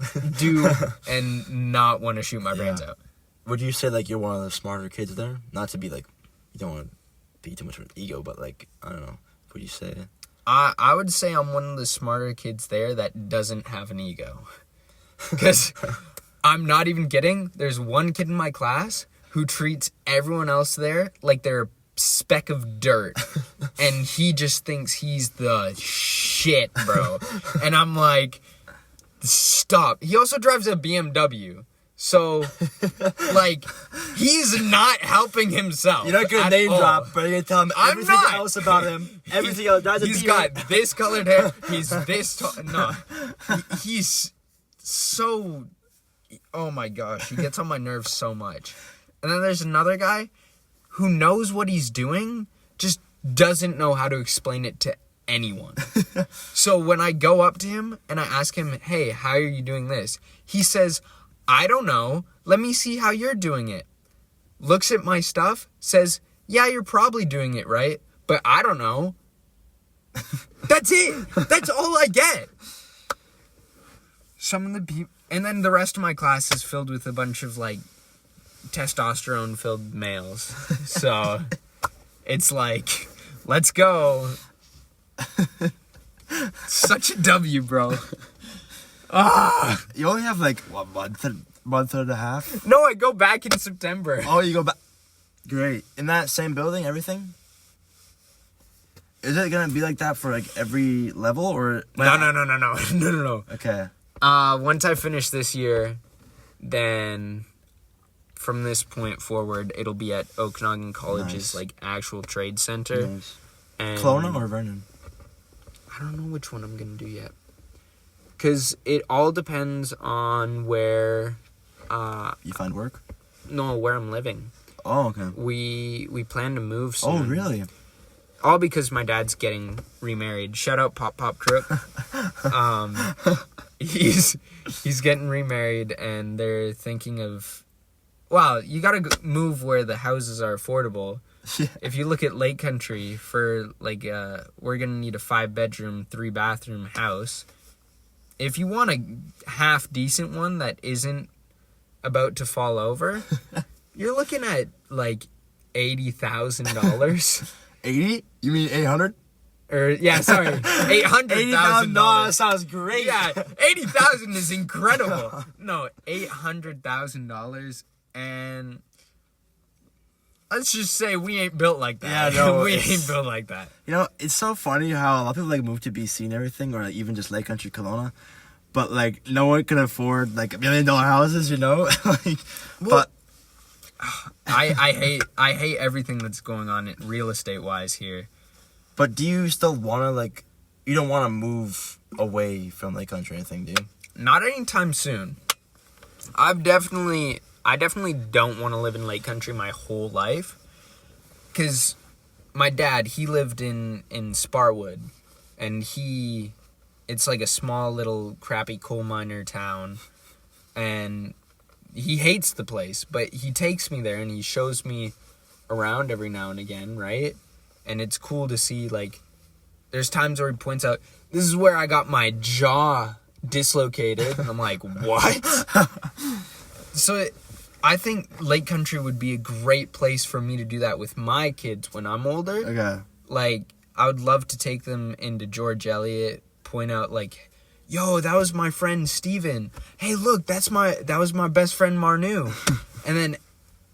and not want to shoot my brains out. Would you say, like, you're one of the smarter kids there? Not to be, like, you don't want to be too much of an ego, but, like, I don't know. Would you say? I would say I'm one of the smarter kids there that doesn't have an ego. Because I'm not even kidding. There's one kid in my class who treats everyone else there like they're a speck of dirt. And he just thinks he's the shit, bro. And I'm like, stop. He also drives a BMW. So, like, he's not helping himself. You're not going to name drop, but you're going to tell him everything else about him. Everything else. He's got this colored hair. He's this tall. No. He's so... Oh, my gosh. He gets on my nerves so much. And then there's another guy who knows what he's doing, just doesn't know how to explain it to anyone. So when I go up to him and I ask him, hey, how are you doing this? He says, I don't know. Let me see how you're doing it. Looks at my stuff, says, yeah, you're probably doing it right, but I don't know. That's it. That's all I get. Some of the people, and then the rest of my class is filled with a bunch of like testosterone-filled males. So it's like, let's go. Such a W, bro. You only have like what, month and a half? No, I go back in September. Oh, you go back. Great. In that same building, everything? Is it gonna be like that for like every level or No. Okay. Once I finish this year, then from this point forward, it'll be at Okanagan College's like actual trade center. Nice. And Kelowna or Vernon? I don't know which one I'm gonna do yet, cause it all depends on where. You find work? No, where I'm living. Oh, okay. We plan to move soon. Oh, really? All because my dad's getting remarried. Shout out Pop Crook. He's getting remarried, and they're thinking of, well, you gotta move where the houses are affordable. Yeah. If you look at Lake Country for like, we're gonna need a 5-bedroom, 3-bathroom house. If you want a half decent one that isn't about to fall over, you're looking at like $80,000. 80? You mean 800? Or yeah, sorry, $800,000. No, that sounds great. Yeah, 80,000 is incredible. No, $800,000, and let's just say we ain't built like that. Yeah, no, we ain't built like that. You know, it's so funny how a lot of people like move to BC and everything, or like, even just Lake Country, Kelowna, but like no one can afford like $1 million houses. You know, like, well, but. I hate everything that's going on real estate wise here. But do you still want to like? You don't want to move away from Lake Country or anything, do you? Not anytime soon. I definitely don't want to live in Lake Country my whole life. Cause my dad, he lived in Sparwood, and it's like a small little crappy coal miner town, and he hates the place, but he takes me there and he shows me around every now and again, right? And it's cool to see, like, there's times where he points out, this is where I got my jaw dislocated. And I'm like, what? So I think Lake Country would be a great place for me to do that with my kids when I'm older. Okay. Like, I would love to take them into George Eliot, point out, like, yo, that was my friend Steven. Hey, look, that was my best friend Marnu. And then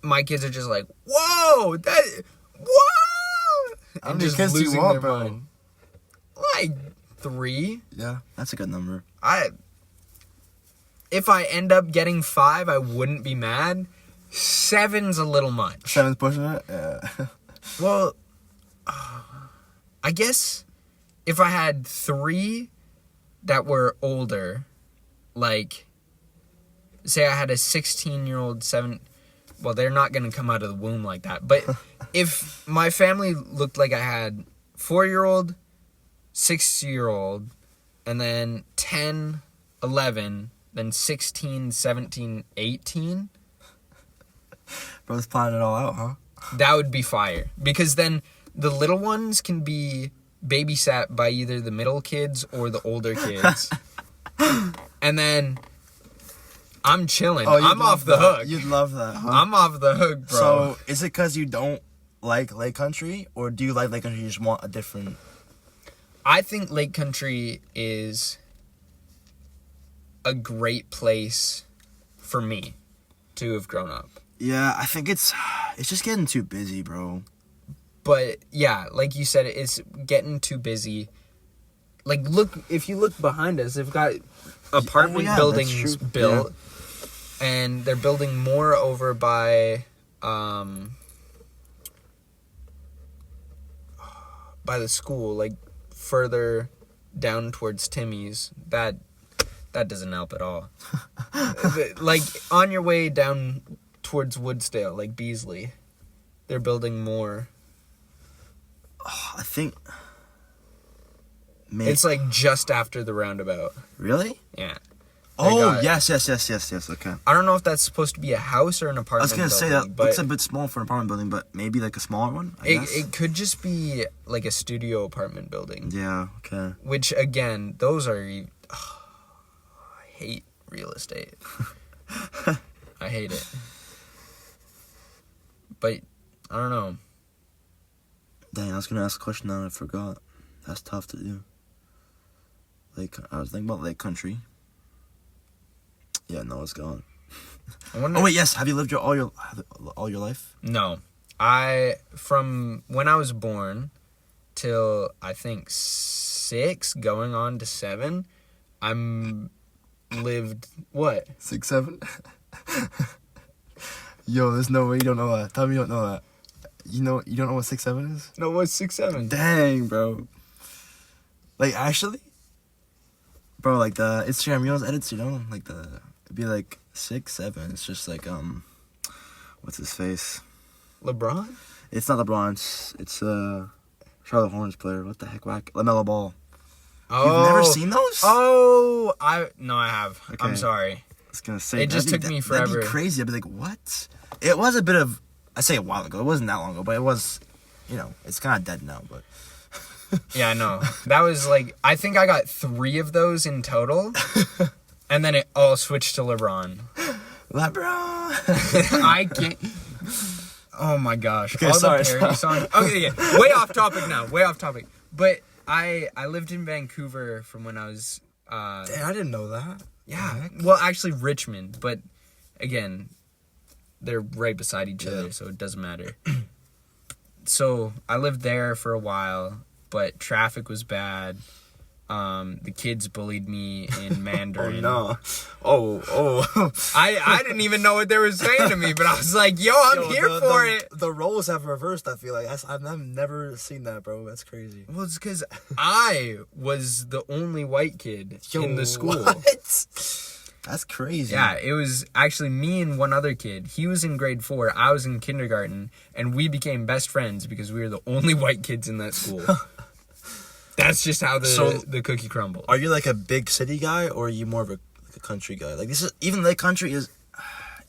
my kids are just like, whoa, How many kids do you want, bro? Mind. Like 3. Yeah, that's a good number. If I end up getting 5, I wouldn't be mad. 7's a little much. 7's pushing it? Yeah. Well, I guess if I had 3 that were older, like, say I had a 16-year-old, well, they're not going to come out of the womb like that, but if my family looked like I had 4-year-old, 6-year-old, and then 10, 11, then 16, 17, 18. Bro's planning it all out, huh? That would be fire. Because then the little ones can be babysat by either the middle kids or the older kids. And then I'm chilling. I'm off the hook. You'd love that, huh? I'm off the hook, bro. So is it because you don't like Lake Country, or do you like Lake Country, you just want a different... I think Lake Country is a great place for me to have grown up. Yeah, I think it's just getting too busy, bro. But yeah, like you said, it's getting too busy. Like, if you look behind us, they've got apartment buildings built, and they're building more over by the school, like further down towards Timmy's. That doesn't help at all. Like on your way down towards Woodsdale, like Beasley, they're building more. I think it's like just after the roundabout. Really? Yeah. Oh, yes. Okay. I don't know if that's supposed to be a house or an apartment building. I was going to say that looks a bit small for an apartment building, but maybe like a smaller one, I guess. It could just be like a studio apartment building. Yeah, okay. Which, again, those are... I hate real estate. I hate it. But, I don't know. Dang, I was going to ask a question and I forgot. That's tough to do. Like, I was thinking about Lake Country. Yeah, no, it's gone. Oh wait, yes. Have you lived all your life? No, from when I was born till I think 6, going on to 7, I'm lived what? 6, 7. Yo, there's no way you don't know that. Tell me you don't know that. You don't know what 6, 7 is? No, what's 6, 7? Dang, bro. Like actually, bro, like the Instagram reels edits, like it'd be like 6, 7. It's just like what's his face? LeBron? It's not LeBron. It's Charlotte Hornets player. What the heck, LaMelo Ball. Oh, you've never seen those? Oh, I have. Okay. I'm sorry. I was gonna say it just took me forever. That'd be crazy. I'd be like, what? It was a bit of. I say a while ago. It wasn't that long ago, but it was. It's kind of dead now, but. Yeah, I know. That was like, I think I got 3 of those in total. And then it all switched to LeBron. I can't. Oh my gosh. Okay, all sorry. the parody songs. Okay, yeah. Way off topic now. Way off topic. But I lived in Vancouver from when I was... Damn, I didn't know that. Yeah. Well, actually Richmond. But again, they're right beside each other, so it doesn't matter. So I lived there for a while. But traffic was bad. The kids bullied me in Mandarin. Oh, no. Oh. I didn't even know what they were saying to me, but I was like, I'm here for it. The roles have reversed, I feel like. I've never seen that, bro. That's crazy. Well, it's because I was the only white kid in the school. What? That's crazy. Yeah, it was actually me and one other kid. He was in grade 4. I was in kindergarten. And we became best friends because we were the only white kids in that school. That's just how the cookie crumbled. Are you like a big city guy, or are you more of a country guy? Like this is even Lake Country is.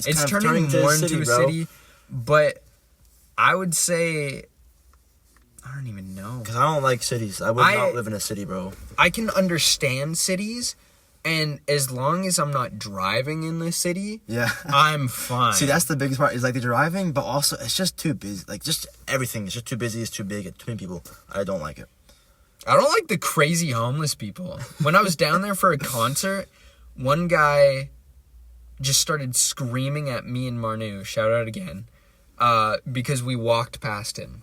It's turning more into a city, but I would say I don't even know because I don't like cities. I would not live in a city, bro. I can understand cities, and as long as I'm not driving in the city, I'm fine. See, that's the biggest part is like the driving, but also it's just too busy. Like just everything is just too busy. It's too big. Too many people. I don't like it. I don't like the crazy homeless people. When I was down there for a concert, one guy just started screaming at me and Marnu, shout out again, because we walked past him.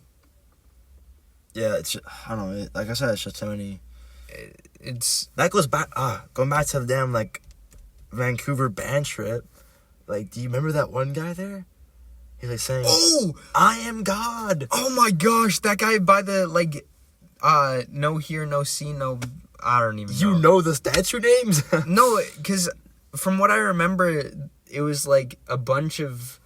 Yeah, it's, I don't know, like I said, it's just so many... That goes back, going back to the damn, like, Vancouver band trip. Like, do you remember that one guy there? He's like saying, "Oh, I am God." Oh my gosh, that guy by the, like... no hear, no see, no... I don't even know. You know the statue names? No, because from what I remember, it was like a bunch of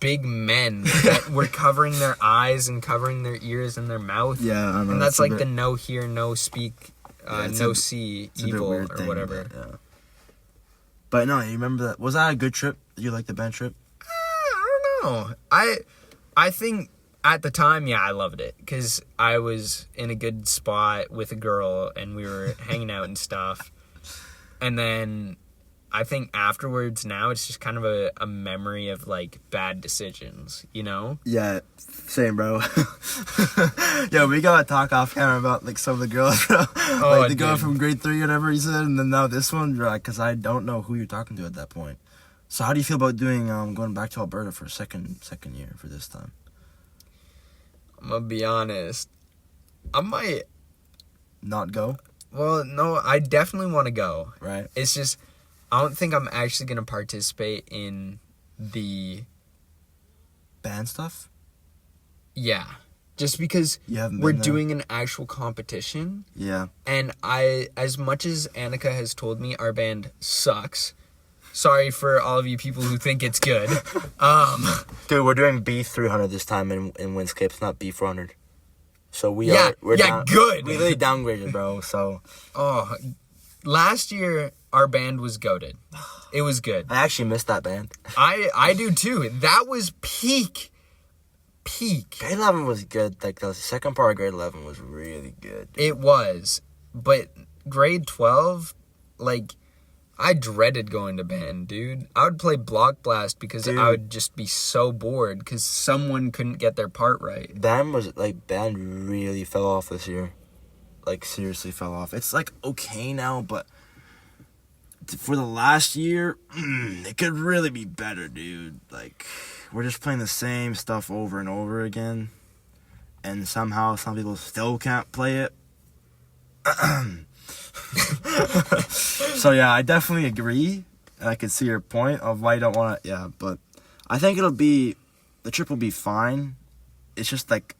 big men that were covering their eyes and covering their ears and their mouth. Yeah, I know. And that's like the no hear, no speak, no see, evil or whatever. But no, you remember that? Was that a good trip? Did you like the band trip? I don't know. I think... At the time, I loved it because I was in a good spot with a girl and we were hanging out and stuff. And then I think afterwards now it's just kind of a memory of like bad decisions, you know? Yeah, same, bro. Yo, we gotta talk off camera about like some of the girls, bro. Like the girl from grade 3 or whatever you said, and then now this one, right? Because I don't know who you're talking to at that point. So how do you feel about doing going back to Alberta for a second year for this time? I'm gonna be honest. I might not go. Well, no, I definitely want to go. Right. It's just I don't think I'm actually gonna participate in the band stuff. Yeah, just because we're doing an actual competition. Yeah. And as much as Annika has told me our band sucks. Sorry for all of you people who think it's good. Dude, we're doing B300 this time in Windscapes, not B400. So we're good. We really downgraded, bro. So last year our band was goated. It was good. I actually missed that band. I do too. That was peak. Grade 11 was good. Like the second part of grade 11 was really good. It was. But grade 12, like, I dreaded going to band, dude. I would play Block Blast because I would just be so bored because someone couldn't get their part right. Band really fell off this year. Like, seriously fell off. It's, like, okay now, but for the last year, it could really be better, dude. Like, we're just playing the same stuff over and over again, and somehow some people still can't play it. So, yeah, I definitely agree, and I can see your point of why you don't want to, yeah, but I think the trip will be fine. It's just, like,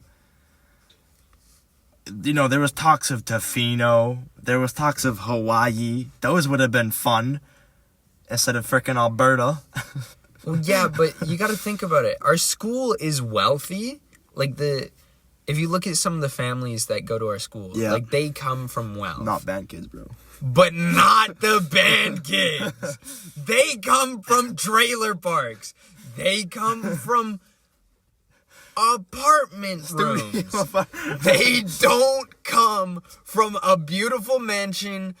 you know, there was talks of Tofino. There was talks of Hawaii. Those would have been fun instead of frickin' Alberta. Well, yeah, but you got to think about it. Our school is wealthy. Like, if you look at some of the families that go to our school, like, they come from wealth. Not band kids, bro. But not the band kids. They come from trailer parks. They come from apartment rooms. They don't come from a beautiful mansion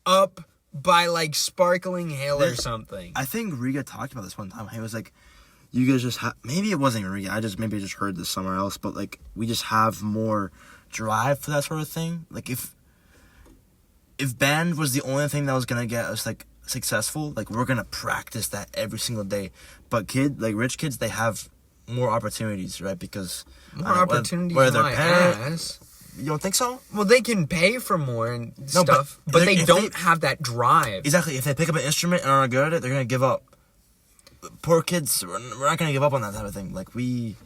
up by, like, Sparkling Hill or something. I think Riga talked about this one time. He was like, you guys just have, maybe it wasn't Riga, I just heard this somewhere else, but, like, we just have more drive for that sort of thing. Like, if band was the only thing that was gonna get us, like, successful, like, we're gonna practice that every single day. But rich kids, they have more opportunities, right? Because more opportunities, where their parents. You don't think so? Well, they can pay for more and stuff, but they don't have that drive. Exactly. If they pick up an instrument and are good at it, they're gonna give up. Poor kids, we're not gonna give up on that type of thing. Like, we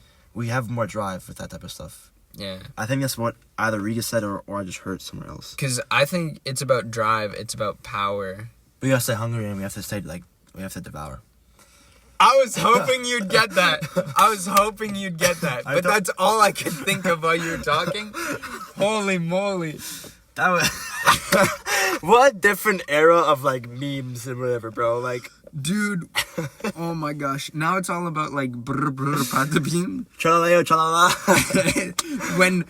have more drive with that type of stuff. Yeah. I think that's what either Riga said or I just heard somewhere else. Because I think it's about drive. It's about power. We gotta stay hungry and we have to devour. I was hoping you'd get that. But that's all I could think of while you were talking. Holy moly. That was what different era of, like, memes and whatever, bro. Like, dude, oh my gosh. Now it's all about, like, brr brr patabim. Chalala chalala. When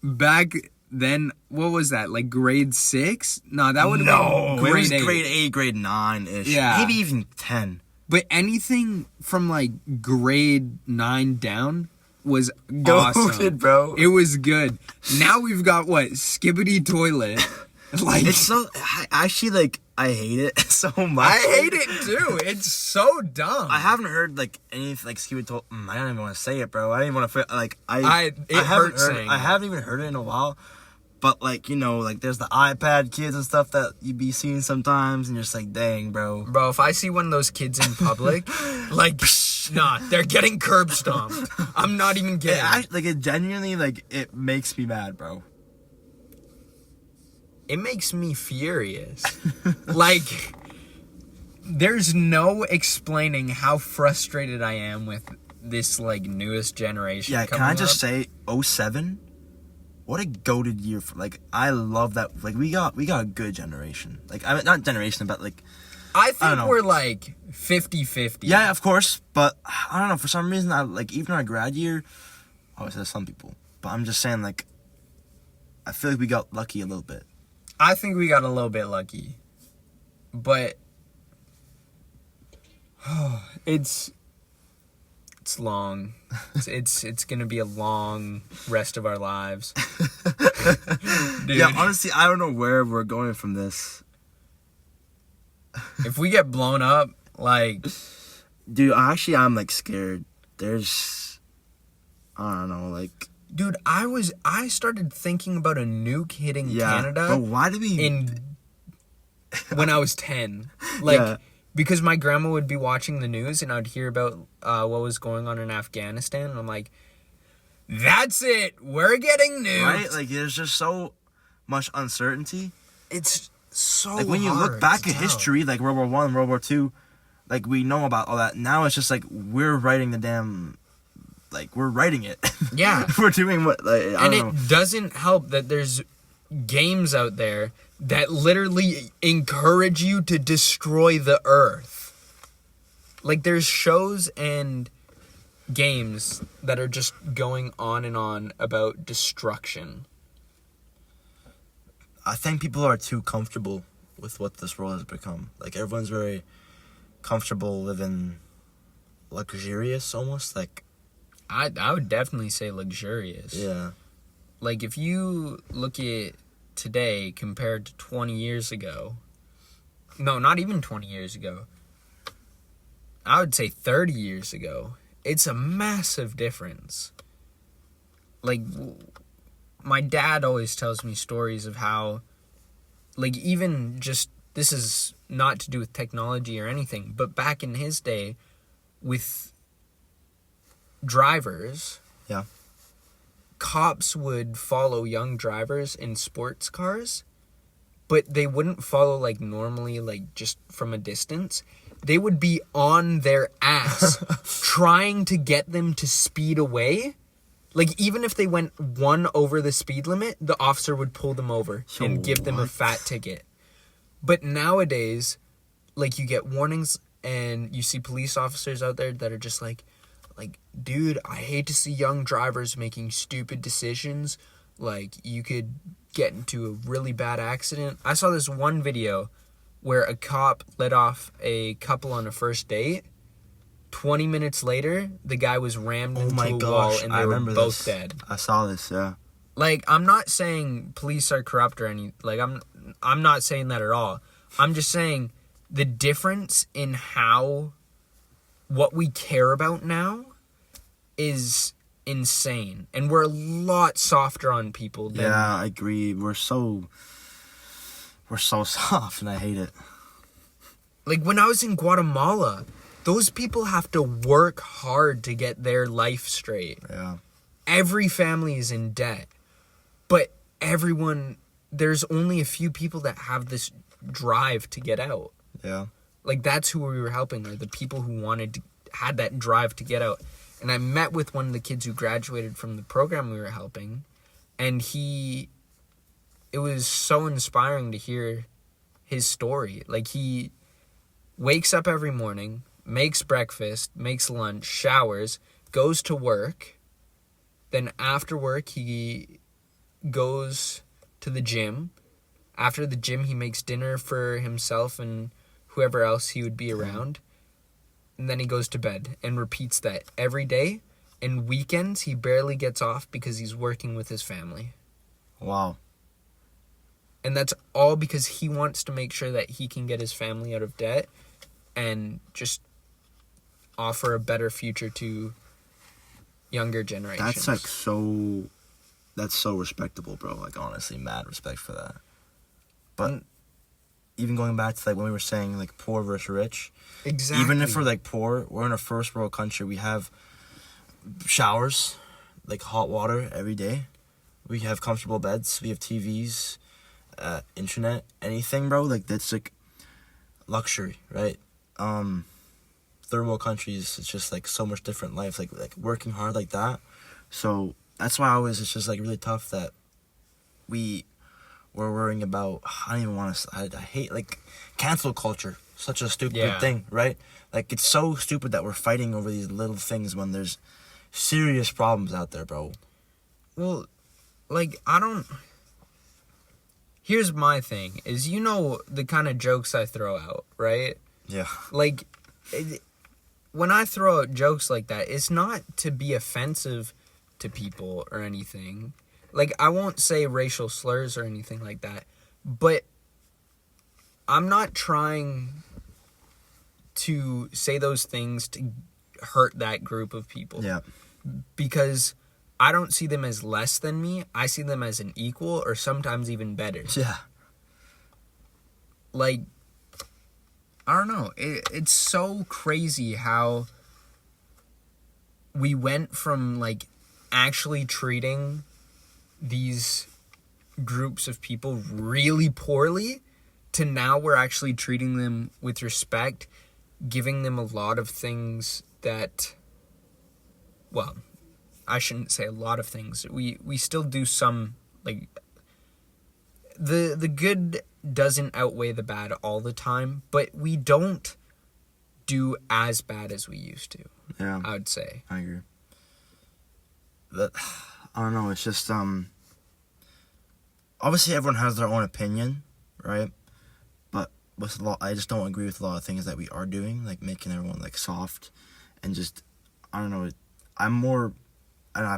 back then, what was that? Like grade 6? No, that would have been grade 8. Grade 8, grade 9-ish. Yeah. Maybe even 10. But anything from, like, grade 9 down was awesome. Bro. It was good. Now we've got, what, Skibbity Toilet. Like, it's so, I hate it so much. I hate it, too. It's so dumb. I haven't heard, like, anything, like, Skibbity Toilet. I don't even want to say it, bro. I don't even want to, like, I haven't even heard it in a while. But, like, you know, like, there's the iPad kids and stuff that you be seeing sometimes, and you're just like, dang, bro. Bro, if I see one of those kids in public, like, nah, they're getting curb stomped. I'm not even kidding. It genuinely, like, it makes me mad, bro. It makes me furious. Like, there's no explaining how frustrated I am with this, like, newest generation. Yeah, can I just say, 07? What a goated year for, like, I love that. Like, we got a good generation. Like, I mean, not generation, but, like, I think we're, like, 50-50. Yeah, of course, but I don't know, for some reason, even our grad year, obviously there's some people, but I'm just saying, like, I feel like we got lucky a little bit. I think we got a little bit lucky, but it's long. It's gonna be a long rest of our lives. Dude. Yeah, honestly, I don't know where we're going from this. If we get blown up, like, dude, I'm like scared. I don't know, like, dude, I started thinking about a nuke hitting Canada. But why did we when I was 10, like, because my grandma would be watching the news and I'd hear about what was going on in Afghanistan, and I'm like, that's it, we're getting nuked. Right? Like, there's just so much uncertainty. It's so like, when you look back at history, like World War I, World War II, like, we know about all that. Now it's just like we're writing we're writing it. Yeah. We're doing what, like, I don't know. It doesn't help that there's games out there that literally encourage you to destroy the earth. Like, there's shows and games that are just going on and on about destruction. I think people are too comfortable with what this world has become. Like, everyone's very comfortable living luxurious, almost. Like, I would definitely say luxurious. Yeah. Like, if you look at today compared to 20 years ago, no, not even 20 years ago, I would say 30 years ago, it's a massive difference. Like, my dad always tells me stories of how, like, even just, this is not to do with technology or anything, but back in his day, with drivers, yeah, cops would follow young drivers in sports cars, but they wouldn't follow, like, normally, like, just from a distance. They would be on their ass trying to get them to speed away. Like, even if they went one over the speed limit, the officer would pull them over and give them a fat ticket. But nowadays, like, you get warnings and you see police officers out there that are just like, dude, I hate to see young drivers making stupid decisions. Like, you could get into a really bad accident. I saw this one video where a cop let off a couple on a first date. 20 minutes later, the guy was rammed into a wall and they were both dead. I saw this, yeah. Like, I'm not saying police are corrupt or any, like, I'm not saying that at all. I'm just saying the difference in how what we care about now is insane. And we're a lot softer on people than... Yeah, I agree. We're so soft, and I hate it. Like, when I was in Guatemala, those people have to work hard to get their life straight. Yeah. Every family is in debt. But everyone, there's only a few people that have this drive to get out. Yeah. Like, that's who we were helping, are the people who had that drive to get out. And I met with one of the kids who graduated from the program we were helping, and it was so inspiring to hear his story. Like, he wakes up every morning, makes breakfast, makes lunch, showers, goes to work. Then after work, he goes to the gym. After the gym, he makes dinner for himself and whoever else he would be around. And then he goes to bed and repeats that every day. And weekends, he barely gets off because he's working with his family. Wow. And that's all because he wants to make sure that he can get his family out of debt and just offer a better future to younger generations. That's so respectable, bro. Like, honestly, mad respect for that. But even going back to, like, when we were saying, like, poor versus rich. Exactly. Even if we're, like, poor, we're in a first world country. We have showers, like, hot water every day. We have comfortable beds. We have TVs, internet, anything, bro. Like, that's, like, luxury, right? Third world countries, it's just, like, so much different life. Like working hard like that. So that's why it's just, like, really tough that we're worrying about, I don't even want to, I hate, like, cancel culture. Such a stupid thing, right? Like, it's so stupid that we're fighting over these little things when there's serious problems out there, bro. Well, like, here's my thing, is, you know, the kind of jokes I throw out, right? Yeah. Like, when I throw out jokes like that, it's not to be offensive to people or anything. Like, I won't say racial slurs or anything like that, but I'm not trying to say those things to hurt that group of people. Yeah. Because I don't see them as less than me. I see them as an equal or sometimes even better. Yeah. Like, I don't know. It's so crazy how we went from, like, actually treating these groups of people really poorly to now we're actually treating them with respect, giving them a lot of things that, well, I shouldn't say a lot of things. We still do some, like, the good doesn't outweigh the bad all the time, but we don't do as bad as we used to. Yeah. I would say. I agree. But, I don't know, it's just, obviously everyone has their own opinion, right? But with a lot, I just don't agree with a lot of things that we are doing, like making everyone, like, soft, and just, I don't know, I'm more, and I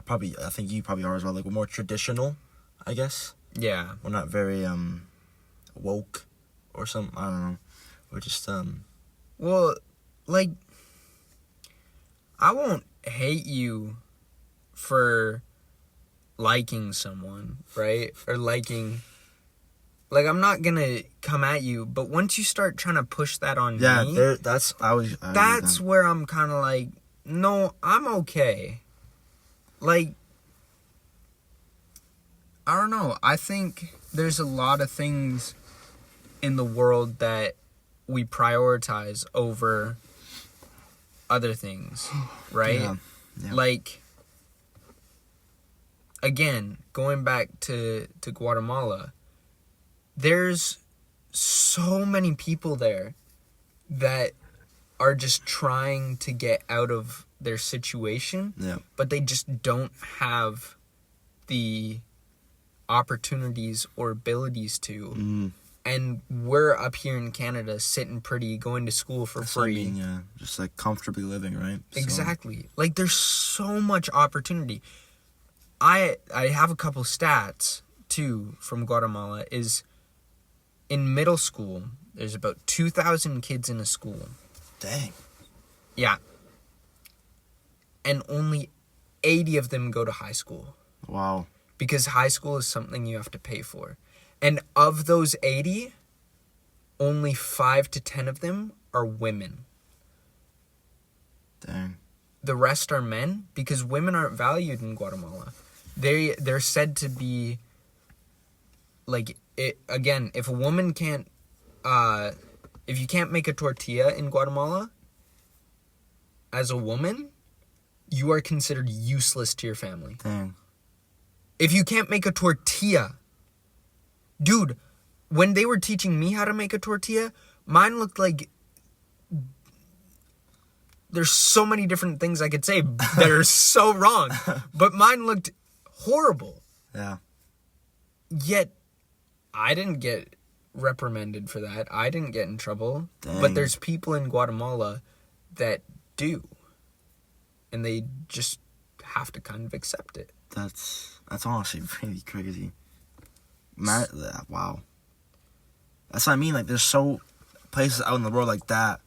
think you probably are as well, like, we're more traditional, I guess. Yeah. We're not very, woke, or something, I don't know. We're just, Well, like, I won't hate you for liking someone, right? Or liking, like, I'm not gonna come at you, but once you start trying to push that on me, that's where I'm kind of like, no, I'm okay. Like, I don't know. I think there's a lot of things in the world that we prioritize over other things, right? Yeah. Like, again, going back to Guatemala, there's so many people there that are just trying to get out of their situation, but they just don't have the opportunities or abilities to. And we're up here in Canada sitting pretty, going to school for free. Yeah, just like comfortably living, right? Exactly. So. Like, there's so much opportunity. I have a couple stats, too, from Guatemala, is in middle school, there's about 2,000 kids in a school. Dang. Yeah. And only 80 of them go to high school. Wow. Because high school is something you have to pay for. And of those 80, only 5 to 10 of them are women. Dang. The rest are men, because women aren't valued in Guatemala. They're said to be, like, again, if a woman can't, if you can't make a tortilla in Guatemala, as a woman, you are considered useless to your family. Dang. If you can't make a tortilla, dude, when they were teaching me how to make a tortilla, mine looked like, there's so many different things I could say that are so wrong, but mine looked horrible. Yeah. Yet, I didn't get reprimanded for that. I didn't get in trouble. Dang. But there's people in Guatemala that do. And they just have to kind of accept it. That's honestly really crazy. Wow. That's what I mean. Like, there's so places out in the world like that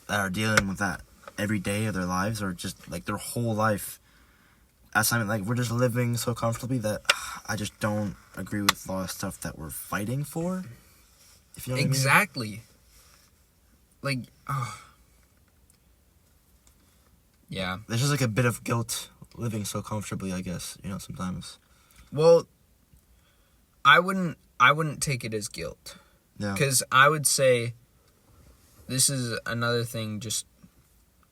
are dealing with that every day of their lives, or just like their whole life. That's what I mean. Like, we're just living so comfortably that I just don't agree with a lot of stuff that we're fighting for. If you know what exactly. I mean? Like, oh. Yeah. There's just like a bit of guilt living so comfortably, I guess, sometimes. Well, I wouldn't take it as guilt. Yeah. Because I would say, this is another thing, just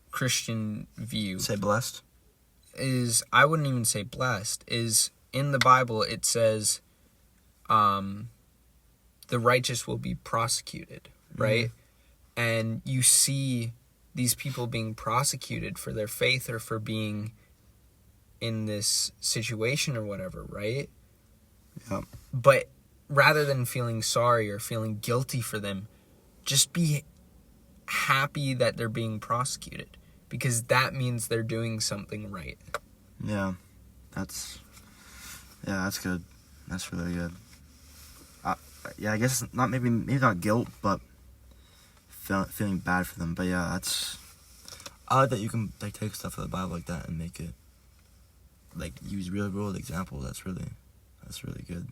Christian view. Say blessed? I wouldn't even say blessed, is in the Bible it says, the righteous will be prosecuted, right? Mm-hmm. And you see these people being prosecuted for their faith or for being in this situation or whatever, right? Yeah. But rather than feeling sorry or feeling guilty for them, just be happy that they're being prosecuted, because that means they're doing something right. Yeah. That's good. That's really good. I guess not maybe not guilt, but feeling bad for them. But yeah, that's odd that you can like take stuff from the Bible like that and make it like use real world example. That's really good.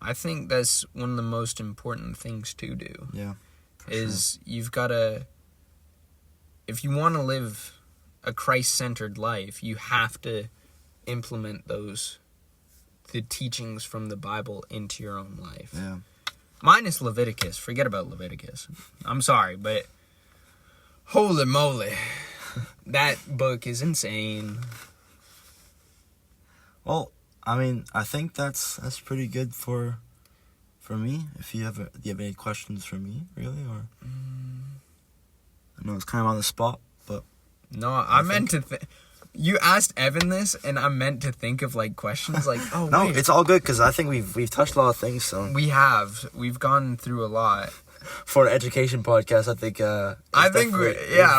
I think that's one of the most important things to do. Yeah. Is you've got to, if you want to live a Christ-centered life, you have to implement the teachings from the Bible into your own life. Yeah. Minus Leviticus. Forget about Leviticus. I'm sorry, but holy moly. That book is insane. Well, I mean, I think that's pretty good for for me? Do you have any questions for me, really, or? I know it's kind of on the spot, but no, I meant to. You asked Evan this, and I meant to think of like questions like, oh no, wait. It's all good because I think we've touched a lot of things. So we've gone through a lot. For an education podcast, I think.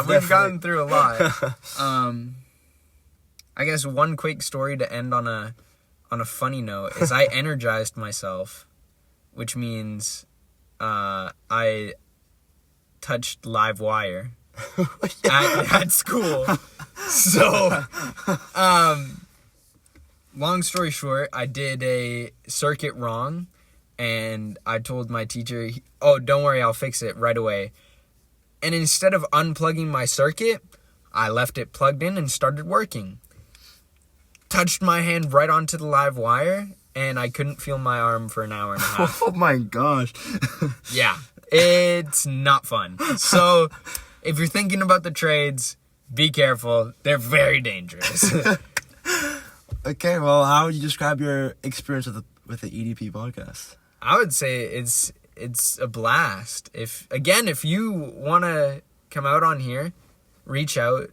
We've gotten through a lot. I guess one quick story to end on a funny note is I energized myself, which means I touched live wire at school. So, long story short, I did a circuit wrong, and I told my teacher, oh, don't worry, I'll fix it right away. And instead of unplugging my circuit, I left it plugged in and started working. Touched my hand right onto the live wire, and I couldn't feel my arm for an hour and a half. Oh my gosh. Yeah, it's not fun. So, if you're thinking about the trades, be careful. They're very dangerous. Okay, well, how would you describe your experience with the EDP podcast? I would say it's a blast. If you want to come out on here, reach out.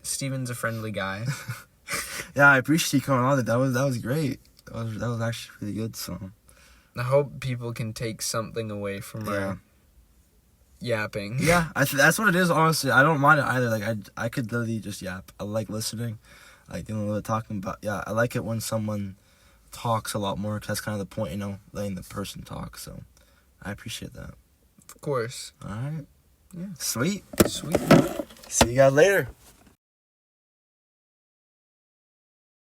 Steven's a friendly guy. Yeah, I appreciate you coming on. That was great. That was actually really good. So I hope people can take something away from our yapping. Yeah, that's what it is. Honestly, I don't mind it either. Like I could literally just yap. I like listening. I like doing a little talking about. Yeah, I like it when someone talks a lot more because that's kind of the point, letting the person talk. So I appreciate that. Of course. All right. Yeah. Sweet. See you guys later.